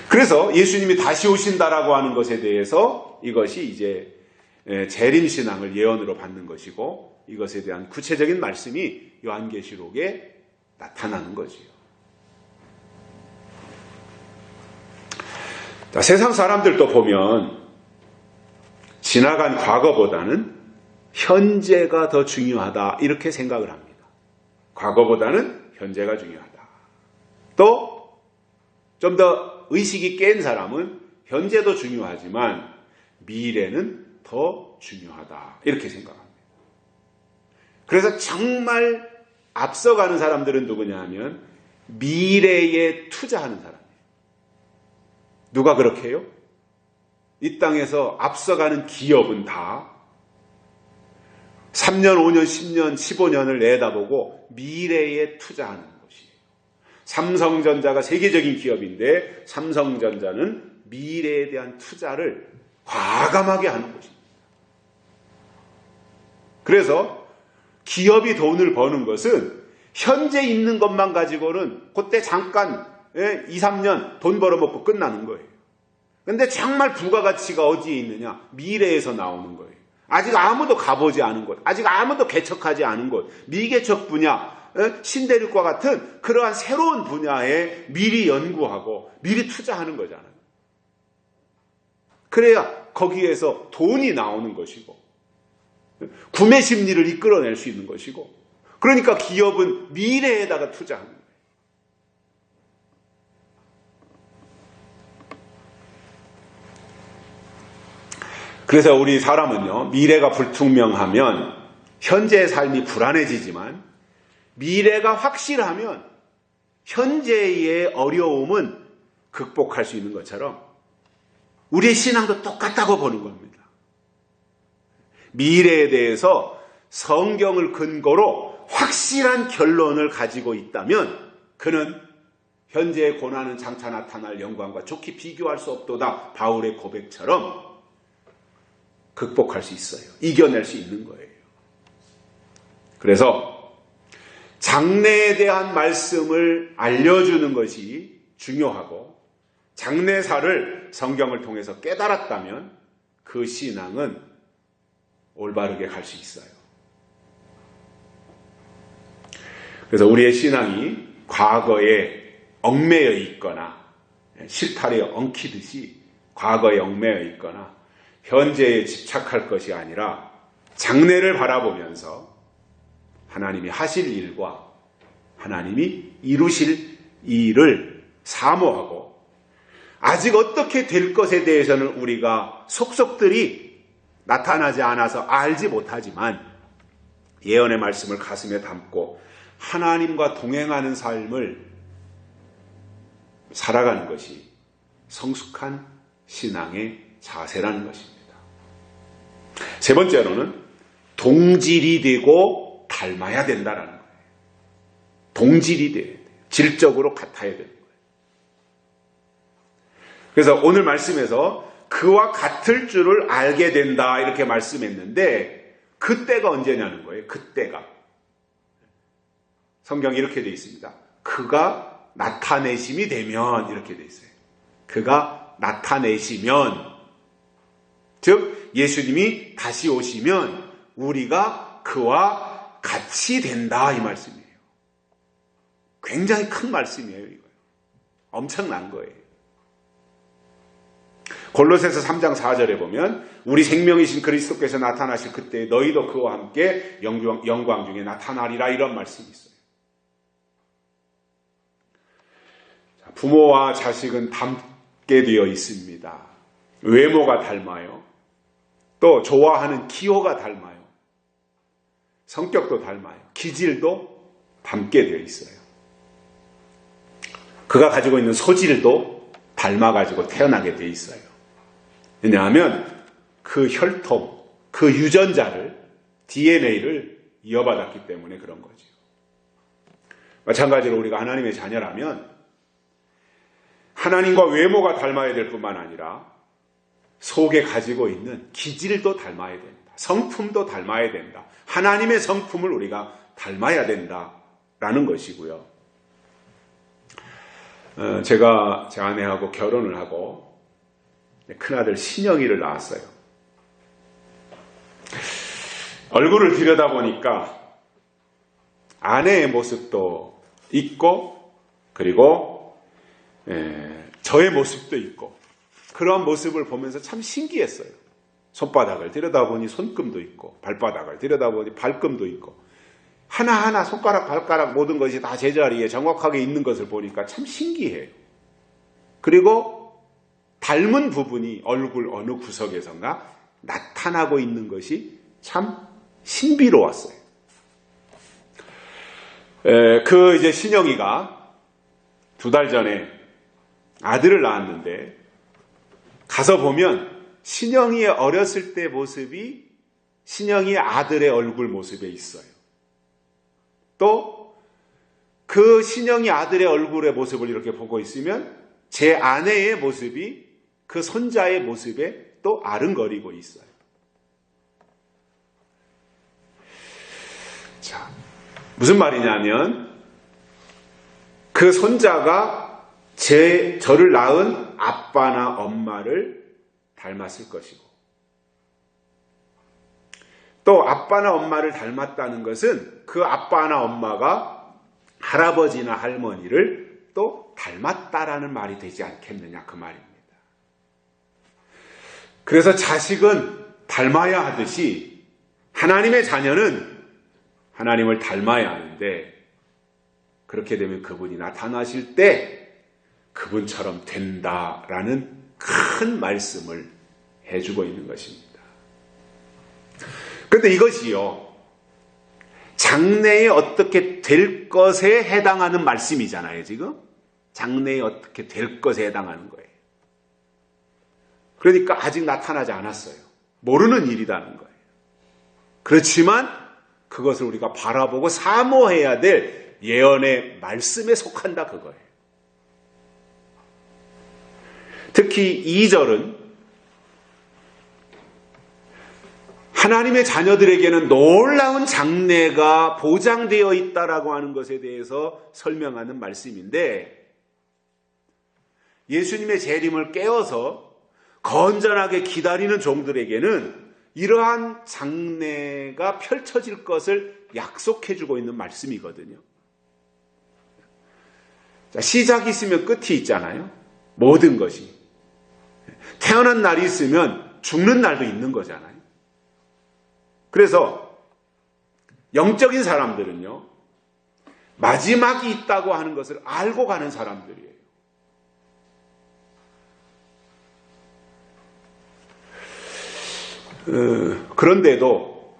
그래서 예수님이 다시 오신다라고 하는 것에 대해서 이것이 이제 재림신앙을 예언으로 받는 것이고 이것에 대한 구체적인 말씀이 요한계시록에 나타나는 거지요. 자, 세상 사람들도 보면 지나간 과거보다는 현재가 더 중요하다 이렇게 생각을 합니다. 과거보다는 현재가 중요하다. 또 좀 더 의식이 깬 사람은 현재도 중요하지만 미래는 더 중요하다 이렇게 생각합니다. 그래서 정말 앞서가는 사람들은 누구냐 하면 미래에 투자하는 사람이에요. 누가 그렇게 해요? 이 땅에서 앞서가는 기업은 다 3년, 5년, 10년, 15년을 내다보고 미래에 투자하는 것이에요. 삼성전자가 세계적인 기업인데 삼성전자는 미래에 대한 투자를 과감하게 하는 것입니다. 그래서 기업이 돈을 버는 것은 현재 있는 것만 가지고는 그때 잠깐 2, 3년 돈 벌어먹고 끝나는 거예요. 그런데 정말 부가가치가 어디에 있느냐? 미래에서 나오는 거예요. 아직 아무도 가보지 않은 곳, 아직 아무도 개척하지 않은 곳, 미개척 분야, 신대륙과 같은 그러한 새로운 분야에 미리 연구하고 미리 투자하는 거잖아요. 그래야 거기에서 돈이 나오는 것이고 구매 심리를 이끌어낼 수 있는 것이고 그러니까 기업은 미래에다가 투자하는 거예요. 그래서 우리 사람은요, 미래가 불투명하면 현재의 삶이 불안해지지만 미래가 확실하면 현재의 어려움은 극복할 수 있는 것처럼 우리의 신앙도 똑같다고 보는 겁니다. 미래에 대해서 성경을 근거로 확실한 결론을 가지고 있다면 그는 현재의 고난은 장차 나타날 영광과 좋게 비교할 수 없도다. 바울의 고백처럼 극복할 수 있어요. 이겨낼 수 있는 거예요. 그래서 장래에 대한 말씀을 알려주는 것이 중요하고 장래사를 성경을 통해서 깨달았다면 그 신앙은 올바르게 갈 수 있어요. 그래서 우리의 신앙이 과거에 얽매여 있거나 실타래에 엉키듯이 과거에 얽매여 있거나 현재에 집착할 것이 아니라 장래를 바라보면서 하나님이 하실 일과 하나님이 이루실 일을 사모하고 아직 어떻게 될 것에 대해서는 우리가 속속들이 나타나지 않아서 알지 못하지만 예언의 말씀을 가슴에 담고 하나님과 동행하는 삶을 살아가는 것이 성숙한 신앙의 자세라는 것입니다. 세 번째로는 동질이 되고 닮아야 된다라는 거예요. 동질이 돼야 돼요. 질적으로 같아야 되는 거예요. 그래서 오늘 말씀에서 그와 같을 줄을 알게 된다 이렇게 말씀했는데 그때가 언제냐는 거예요. 그때가. 성경이 이렇게 되어 있습니다. 그가 나타내심이 되면 이렇게 되어 있어요. 그가 나타내시면 즉 예수님이 다시 오시면 우리가 그와 같이 된다 이 말씀이에요. 굉장히 큰 말씀이에요. 이거 엄청난 거예요. 골로새서 3장 4절에 보면 우리 생명이신 그리스도께서 나타나실 그때 너희도 그와 함께 영광 중에 나타나리라 이런 말씀이 있어요. 부모와 자식은 닮게 되어 있습니다. 외모가 닮아요. 또 좋아하는 기호가 닮아요. 성격도 닮아요. 기질도 닮게 되어 있어요. 그가 가지고 있는 소질도 닮아가지고 태어나게 되어 있어요. 왜냐하면 그 혈통, 그 유전자를, DNA를 이어받았기 때문에 그런 거죠. 마찬가지로 우리가 하나님의 자녀라면 하나님과 외모가 닮아야 될 뿐만 아니라 속에 가지고 있는 기질도 닮아야 된다. 성품도 닮아야 된다. 하나님의 성품을 우리가 닮아야 된다라는 것이고요. 제가 제 아내하고 결혼을 하고 큰아들 신영이를 낳았어요. 얼굴을 들여다보니까 아내의 모습도 있고 그리고 저의 모습도 있고 그런 모습을 보면서 참 신기했어요. 손바닥을 들여다보니 손금도 있고 발바닥을 들여다보니 발금도 있고 하나하나 손가락 발가락 모든 것이 다 제자리에 정확하게 있는 것을 보니까 참 신기해요. 그리고 닮은 부분이 얼굴 어느 구석에선가 나타나고 있는 것이 참 신비로웠어요. 이제 신영이가 2달 전에 아들을 낳았는데 가서 보면 신영이의 어렸을 때 모습이 신영이의 아들의 얼굴 모습에 있어요. 또 그 신영이 아들의 얼굴의 모습을 이렇게 보고 있으면 제 아내의 모습이 그 손자의 모습에 또 아른거리고 있어요. 자, 무슨 말이냐면 그 손자가 저를 낳은 아빠나 엄마를 닮았을 것이고 또 아빠나 엄마를 닮았다는 것은 그 아빠나 엄마가 할아버지나 할머니를 또 닮았다라는 말이 되지 않겠느냐 그 말입니다. 그래서 자식은 닮아야 하듯이 하나님의 자녀는 하나님을 닮아야 하는데 그렇게 되면 그분이 나타나실 때 그분처럼 된다라는 큰 말씀을 해주고 있는 것입니다. 그런데 이것이요 장래에 어떻게 될 것에 해당하는 말씀이잖아요. 지금 장래에 어떻게 될 것에 해당하는 거예요. 그러니까 아직 나타나지 않았어요. 모르는 일이라는 거예요. 그렇지만 그것을 우리가 바라보고 사모해야 될 예언의 말씀에 속한다 그거예요. 특히 2절은 하나님의 자녀들에게는 놀라운 장래가 보장되어 있다라고 하는 것에 대해서 설명하는 말씀인데 예수님의 재림을 깨어서 건전하게 기다리는 종들에게는 이러한 장래가 펼쳐질 것을 약속해주고 있는 말씀이거든요. 자, 시작이 있으면 끝이 있잖아요. 모든 것이. 태어난 날이 있으면 죽는 날도 있는 거잖아요. 그래서 영적인 사람들은요, 마지막이 있다고 하는 것을 알고 가는 사람들이에요. 그런데도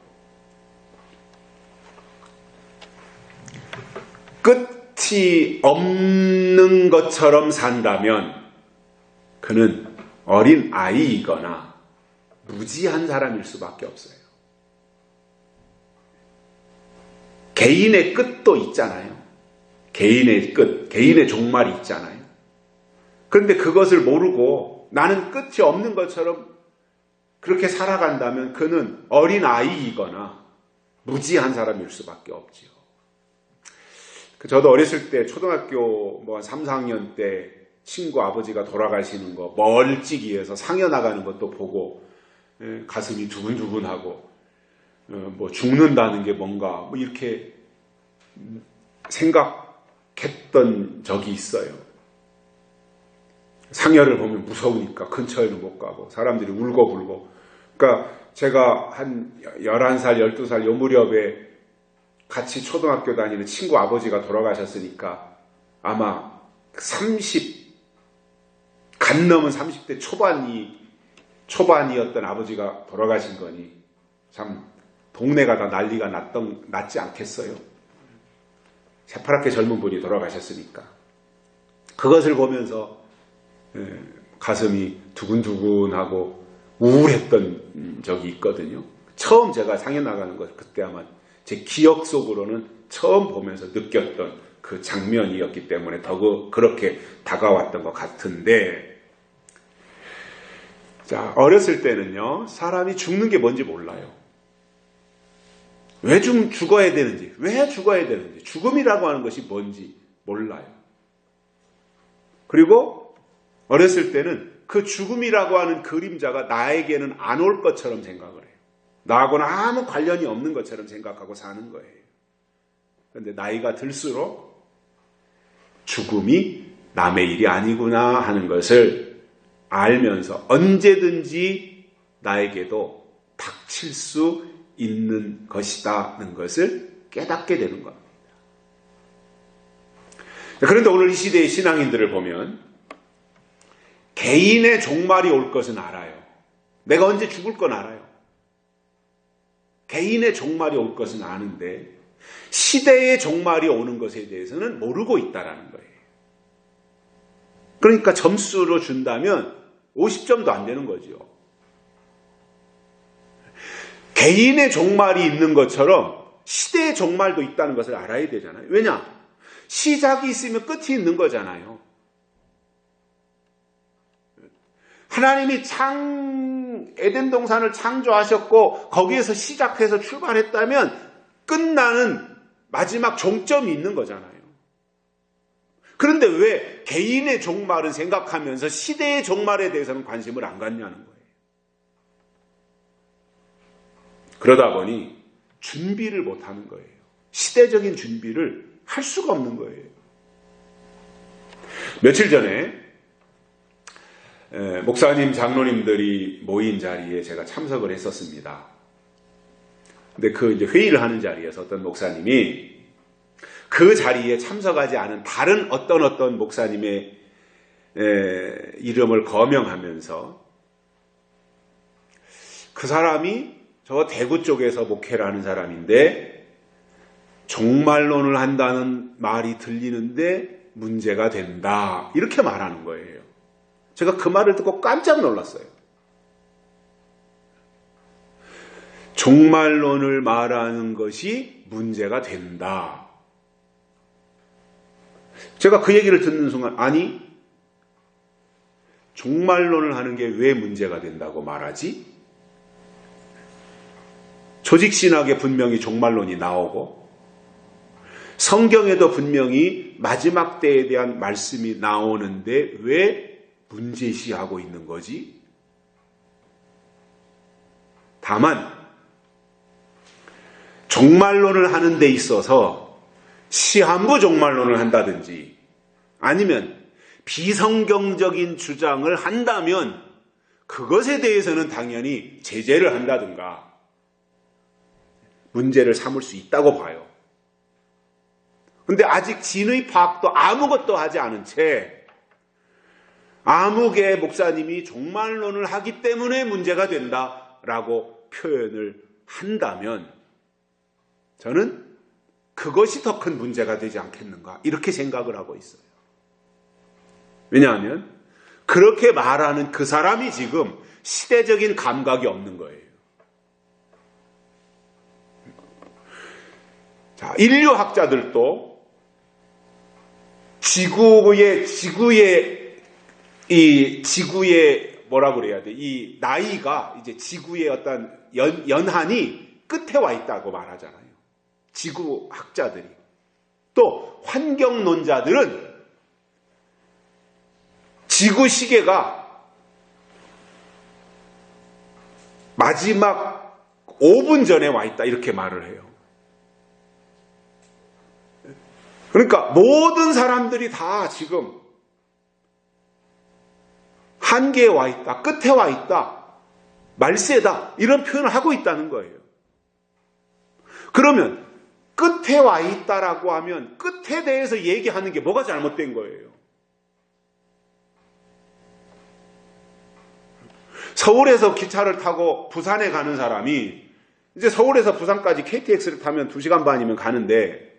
끝이 없는 것처럼 산다면 그는 어린 아이이거나 무지한 사람일 수밖에 없어요. 개인의 끝도 있잖아요. 개인의 끝, 개인의 종말이 있잖아요. 그런데 그것을 모르고 나는 끝이 없는 것처럼 그렇게 살아간다면 그는 어린 아이이거나 무지한 사람일 수밖에 없지요. 저도 어렸을 때 초등학교 3, 4학년 때 친구 아버지가 돌아가시는 거 멀찍이에서 상여 나가는 것도 보고 가슴이 두근두근하고 죽는다는 게 뭔가 이렇게 캤던 적이 있어요. 상여를 보면 무서우니까 근처에는 못 가고 사람들이 울고불고. 그러니까 제가 한 11살, 12살 요 무렵에 같이 초등학교 다니는 친구 아버지가 돌아가셨으니까 아마 간 넘은 30대 초반이었던 아버지가 돌아가신 거니 참 동네가 다 난리가 났지 않겠어요? 새파랗게 젊은 분이 돌아가셨으니까. 그것을 보면서 가슴이 두근두근하고 우울했던 적이 있거든요. 처음 제가 상해 나가는 것, 그때 아마 제 기억 속으로는 처음 보면서 느꼈던 그 장면이었기 때문에 더 그렇게 다가왔던 것 같은데, 자, 어렸을 때는요, 사람이 죽는 게 뭔지 몰라요. 왜 죽어야 되는지, 죽음이라고 하는 것이 뭔지 몰라요. 그리고 어렸을 때는 그 죽음이라고 하는 그림자가 나에게는 안 올 것처럼 생각을 해요. 나하고는 아무 관련이 없는 것처럼 생각하고 사는 거예요. 그런데 나이가 들수록 죽음이 남의 일이 아니구나 하는 것을 알면서 언제든지 나에게도 닥칠 수 있는 것이다는 것을 깨닫게 되는 겁니다. 그런데 오늘 이 시대의 신앙인들을 보면 개인의 종말이 올 것은 알아요. 내가 언제 죽을 건 알아요. 개인의 종말이 올 것은 아는데 시대의 종말이 오는 것에 대해서는 모르고 있다라는 거예요. 그러니까 점수로 준다면 50점도 안 되는 거죠. 개인의 종말이 있는 것처럼 시대의 종말도 있다는 것을 알아야 되잖아요. 왜냐? 시작이 있으면 끝이 있는 거잖아요. 하나님이 에덴 동산을 창조하셨고 거기에서 시작해서 출발했다면 끝나는 마지막 종점이 있는 거잖아요. 그런데 왜 개인의 종말은 생각하면서 시대의 종말에 대해서는 관심을 안 갖냐는 거예요. 그러다 보니 준비를 못하는 거예요. 시대적인 준비를 할 수가 없는 거예요. 며칠 전에 목사님, 장로님들이 모인 자리에 제가 참석을 했었습니다. 근데 이제 회의를 하는 자리에서 어떤 목사님이 그 자리에 참석하지 않은 다른 어떤 목사님의 이름을 거명하면서 그 사람이 저 대구 쪽에서 목회를 하는 사람인데 종말론을 한다는 말이 들리는데 문제가 된다. 이렇게 말하는 거예요. 제가 그 말을 듣고 깜짝 놀랐어요. 종말론을 말하는 것이 문제가 된다. 제가 그 얘기를 듣는 순간, 아니, 종말론을 하는 게 왜 문제가 된다고 말하지? 조직신학에 분명히 종말론이 나오고 성경에도 분명히 마지막 때에 대한 말씀이 나오는데 왜 문제시하고 있는 거지? 다만 종말론을 하는 데 있어서 시한부 종말론을 한다든지 아니면 비성경적인 주장을 한다면 그것에 대해서는 당연히 제재를 한다든가 문제를 삼을 수 있다고 봐요. 그런데 아직 진의 파악도 아무것도 하지 않은 채 아무개 목사님이 종말론을 하기 때문에 문제가 된다라고 표현을 한다면 저는 그것이 더 큰 문제가 되지 않겠는가 이렇게 생각을 하고 있어요. 왜냐하면 그렇게 말하는 그 사람이 지금 시대적인 감각이 없는 거예요. 자, 인류학자들도 지구의 뭐라고 그래야 돼? 이 나이가 이제 지구의 어떤 연한이 끝에 와 있다고 말하잖아요. 지구학자들이. 또 환경론자들은 지구 시계가 마지막 5분 전에 와 있다 이렇게 말을 해요. 그러니까 모든 사람들이 다 지금 한계에 와 있다, 끝에 와 있다, 말세다, 이런 표현을 하고 있다는 거예요. 그러면 끝에 와 있다라고 하면 끝에 대해서 얘기하는 게 뭐가 잘못된 거예요? 서울에서 기차를 타고 부산에 가는 사람이 이제 서울에서 부산까지 KTX를 타면 2시간 반이면 가는데,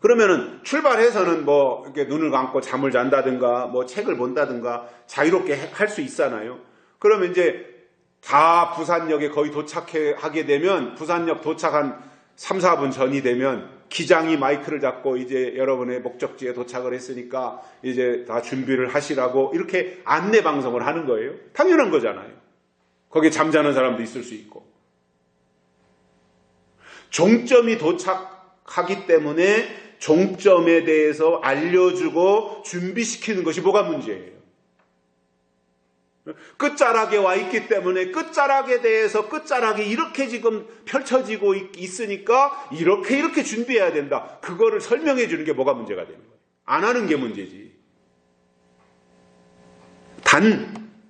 그러면은 출발해서는 뭐 이렇게 눈을 감고 잠을 잔다든가 뭐 책을 본다든가 자유롭게 할 수 있잖아요. 그러면 이제 다 부산역에 거의 도착하게 되면 부산역 도착한 3, 4분 전이 되면 기장이 마이크를 잡고 이제 여러분의 목적지에 도착을 했으니까 이제 다 준비를 하시라고 이렇게 안내 방송을 하는 거예요. 당연한 거잖아요. 거기에 잠자는 사람도 있을 수 있고. 종점이 도착하기 때문에 종점에 대해서 알려주고 준비시키는 것이 뭐가 문제예요? 끝자락에 와 있기 때문에 끝자락에 대해서 끝자락이 이렇게 지금 펼쳐지고 있으니까 이렇게 준비해야 된다. 그거를 설명해 주는 게 뭐가 문제가 되는 거예요? 안 하는 게 문제지.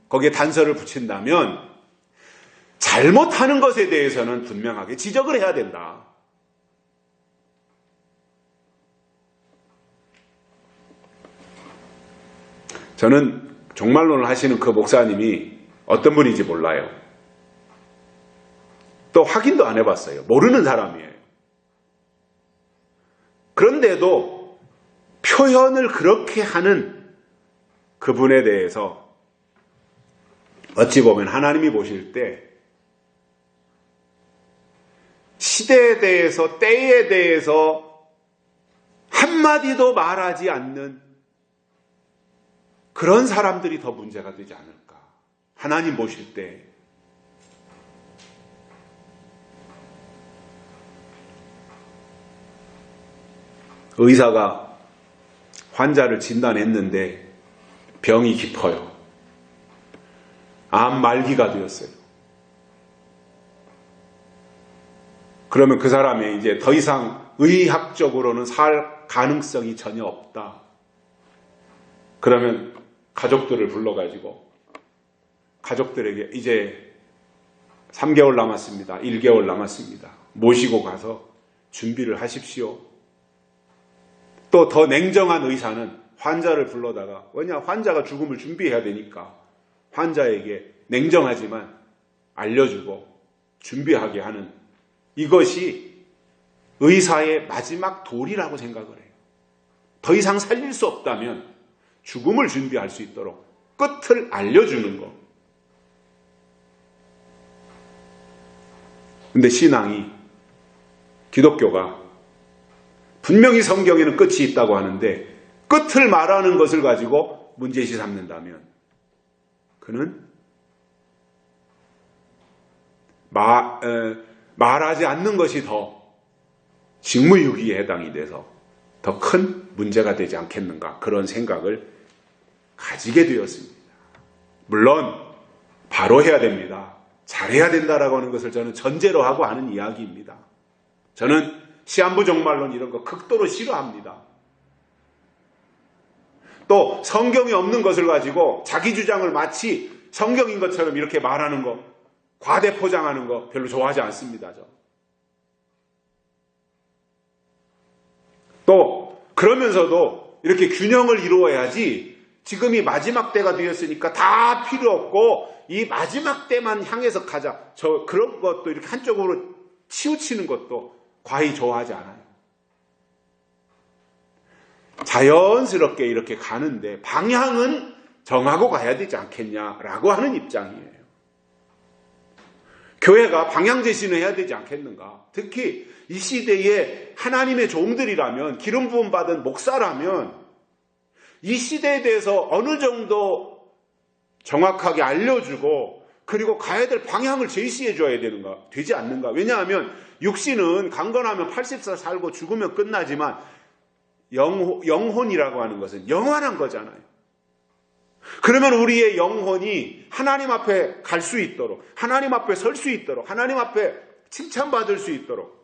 거기에 단서를 붙인다면 잘못하는 것에 대해서는 분명하게 지적을 해야 된다. 저는 종말론을 하시는 그 목사님이 어떤 분인지 몰라요. 또 확인도 안 해봤어요. 모르는 사람이에요. 그런데도 표현을 그렇게 하는 그분에 대해서 어찌 보면 하나님이 보실 때 시대에 대해서 때에 대해서 한마디도 말하지 않는 그런 사람들이 더 문제가 되지 않을까. 하나님 보실 때. 의사가 환자를 진단했는데 병이 깊어요. 암 말기가 되었어요. 그러면 그 사람이 이제 더 이상 의학적으로는 살 가능성이 전혀 없다. 그러면 가족들을 불러가지고 가족들에게 이제 3개월 남았습니다. 1개월 남았습니다. 모시고 가서 준비를 하십시오. 또 더 냉정한 의사는 환자를 불러다가, 왜냐 환자가 죽음을 준비해야 되니까 환자에게 냉정하지만 알려주고 준비하게 하는, 이것이 의사의 마지막 도리라고 생각을 해요. 더 이상 살릴 수 없다면 죽음을 준비할 수 있도록 끝을 알려주는 것. 근데 신앙이, 기독교가 분명히 성경에는 끝이 있다고 하는데 끝을 말하는 것을 가지고 문제시 삼는다면 그는 말하지 않는 것이 더 직무유기에 해당이 돼서 더 큰 문제가 되지 않겠는가, 그런 생각을 가지게 되었습니다. 물론 바로 해야 됩니다. 잘해야 된다라고 하는 것을 저는 전제로 하고 하는 이야기입니다. 저는 시한부 종말론 이런 거 극도로 싫어합니다. 또 성경이 없는 것을 가지고 자기 주장을 마치 성경인 것처럼 이렇게 말하는 거, 과대 포장하는 거 별로 좋아하지 않습니다. 또 그러면서도 이렇게 균형을 이루어야지, 지금이 마지막 때가 되었으니까 다 필요 없고 이 마지막 때만 향해서 가자, 그런 것도 이렇게 한쪽으로 치우치는 것도 과히 좋아하지 않아요. 자연스럽게 이렇게 가는데 방향은 정하고 가야 되지 않겠냐라고 하는 입장이에요. 교회가 방향 제시는 해야 되지 않겠는가. 특히 이 시대에 하나님의 종들이라면, 기름 부음 받은 목사라면 이 시대에 대해서 어느 정도 정확하게 알려주고 그리고 가야 될 방향을 제시해 줘야 되지 않는가. 왜냐하면 육신은 강건하면 80살 살고 죽으면 끝나지만 영혼이라고 하는 것은 영원한 거잖아요. 그러면 우리의 영혼이 하나님 앞에 갈 수 있도록, 하나님 앞에 설 수 있도록, 하나님 앞에 칭찬받을 수 있도록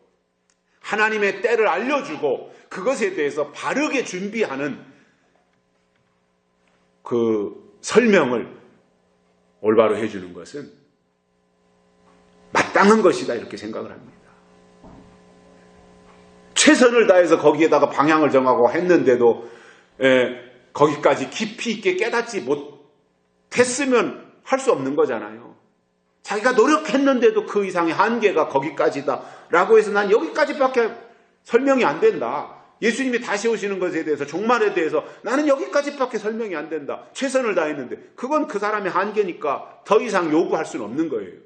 하나님의 때를 알려주고 그것에 대해서 바르게 준비하는 그 설명을 올바로 해주는 것은 마땅한 것이다 이렇게 생각을 합니다. 최선을 다해서 거기에다가 방향을 정하고 했는데도 거기까지 깊이 있게 깨닫지 못했으면 할 수 없는 거잖아요. 자기가 노력했는데도 그 이상의 한계가 거기까지다 라고 해서 난 여기까지밖에 설명이 안 된다. 예수님이 다시 오시는 것에 대해서, 종말에 대해서 나는 여기까지밖에 설명이 안 된다. 최선을 다했는데 그건 그 사람의 한계니까 더 이상 요구할 수는 없는 거예요.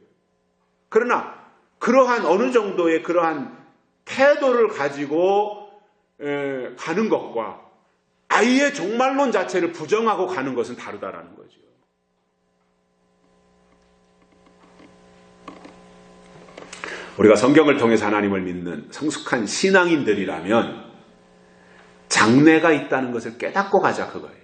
그러나 그러한 어느 정도의 그러한 태도를 가지고 가는 것과 아예 종말론 자체를 부정하고 가는 것은 다르다라는 거죠. 우리가 성경을 통해서 하나님을 믿는 성숙한 신앙인들이라면 장래가 있다는 것을 깨닫고 가자 그거예요.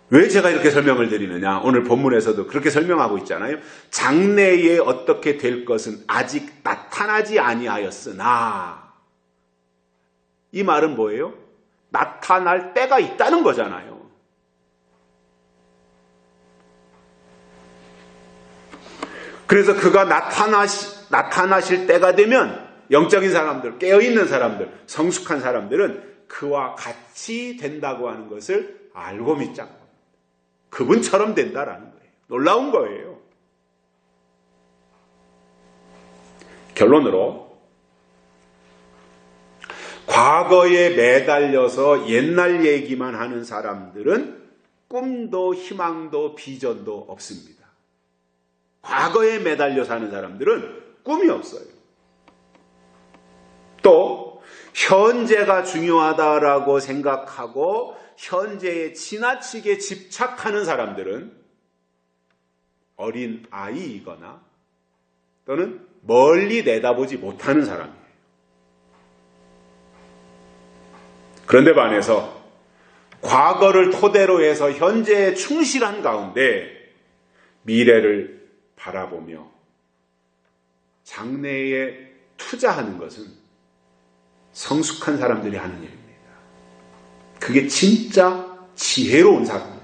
왜 제가 이렇게 설명을 드리느냐? 오늘 본문에서도 그렇게 설명하고 있잖아요. 장래에 어떻게 될 것은 아직 나타나지 아니하였으나, 이 말은 뭐예요? 나타날 때가 있다는 거잖아요. 그래서 그가 나타나실 때가 되면 영적인 사람들, 깨어있는 사람들, 성숙한 사람들은 그와 같이 된다고 하는 것을 알고 믿자고. 그분처럼 된다라는 거예요. 놀라운 거예요. 결론으로 과거에 매달려서 옛날 얘기만 하는 사람들은 꿈도 희망도 비전도 없습니다. 과거에 매달려 사는 사람들은 꿈이 없어요. 또 현재가 중요하다라고 생각하고 현재에 지나치게 집착하는 사람들은 어린 아이이거나 또는 멀리 내다보지 못하는 사람이에요. 그런데 반해서 과거를 토대로 해서 현재에 충실한 가운데 미래를 바라보며 장래에 투자하는 것은 성숙한 사람들이 하는 일입니다. 그게 진짜 지혜로운 사람이에요.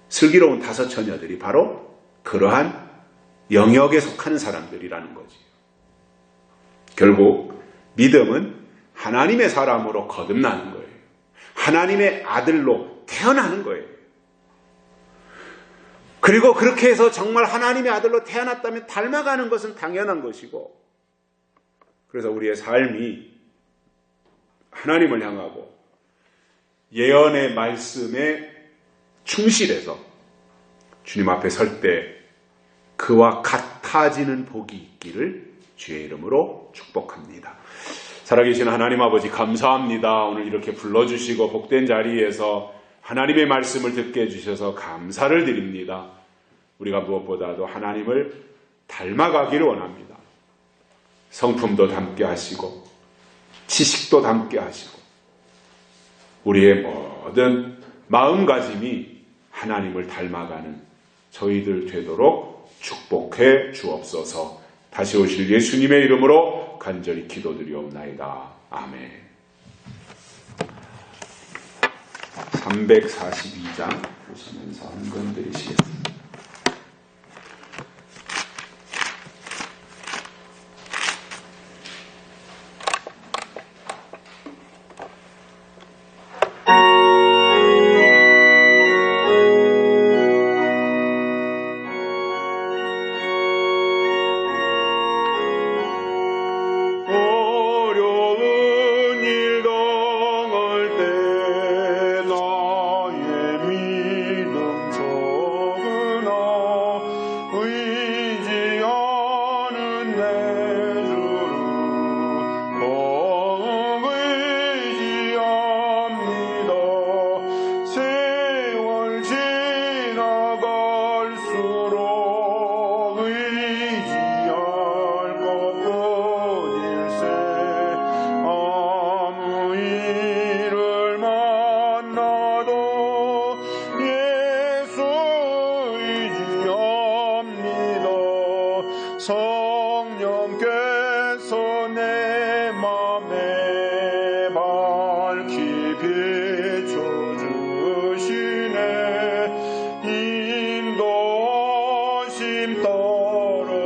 슬기로운 다섯 처녀들이 바로 그러한 영역에 속하는 사람들이라는 거지. 결국 믿음은 하나님의 사람으로 거듭나는 거예요. 하나님의 아들로 태어나는 거예요. 그리고 그렇게 해서 정말 하나님의 아들로 태어났다면 닮아가는 것은 당연한 것이고, 그래서 우리의 삶이 하나님을 향하고 예언의 말씀에 충실해서 주님 앞에 설 때 그와 같아지는 복이 있기를 주의 이름으로 축복합니다. 살아계신 하나님 아버지 감사합니다. 오늘 이렇게 불러주시고 복된 자리에서 하나님의 말씀을 듣게 해주셔서 감사를 드립니다. 우리가 무엇보다도 하나님을 닮아가기를 원합니다. 성품도 닮게 하시고 지식도 닮게 하시고 우리의 모든 마음가짐이 하나님을 닮아가는 저희들 되도록 축복해 주옵소서. 다시 오실 예수님의 이름으로 간절히 기도드리옵나이다. 아멘. 342장 보시면서 헌금 드리시겠습니다. 믿음 저 너로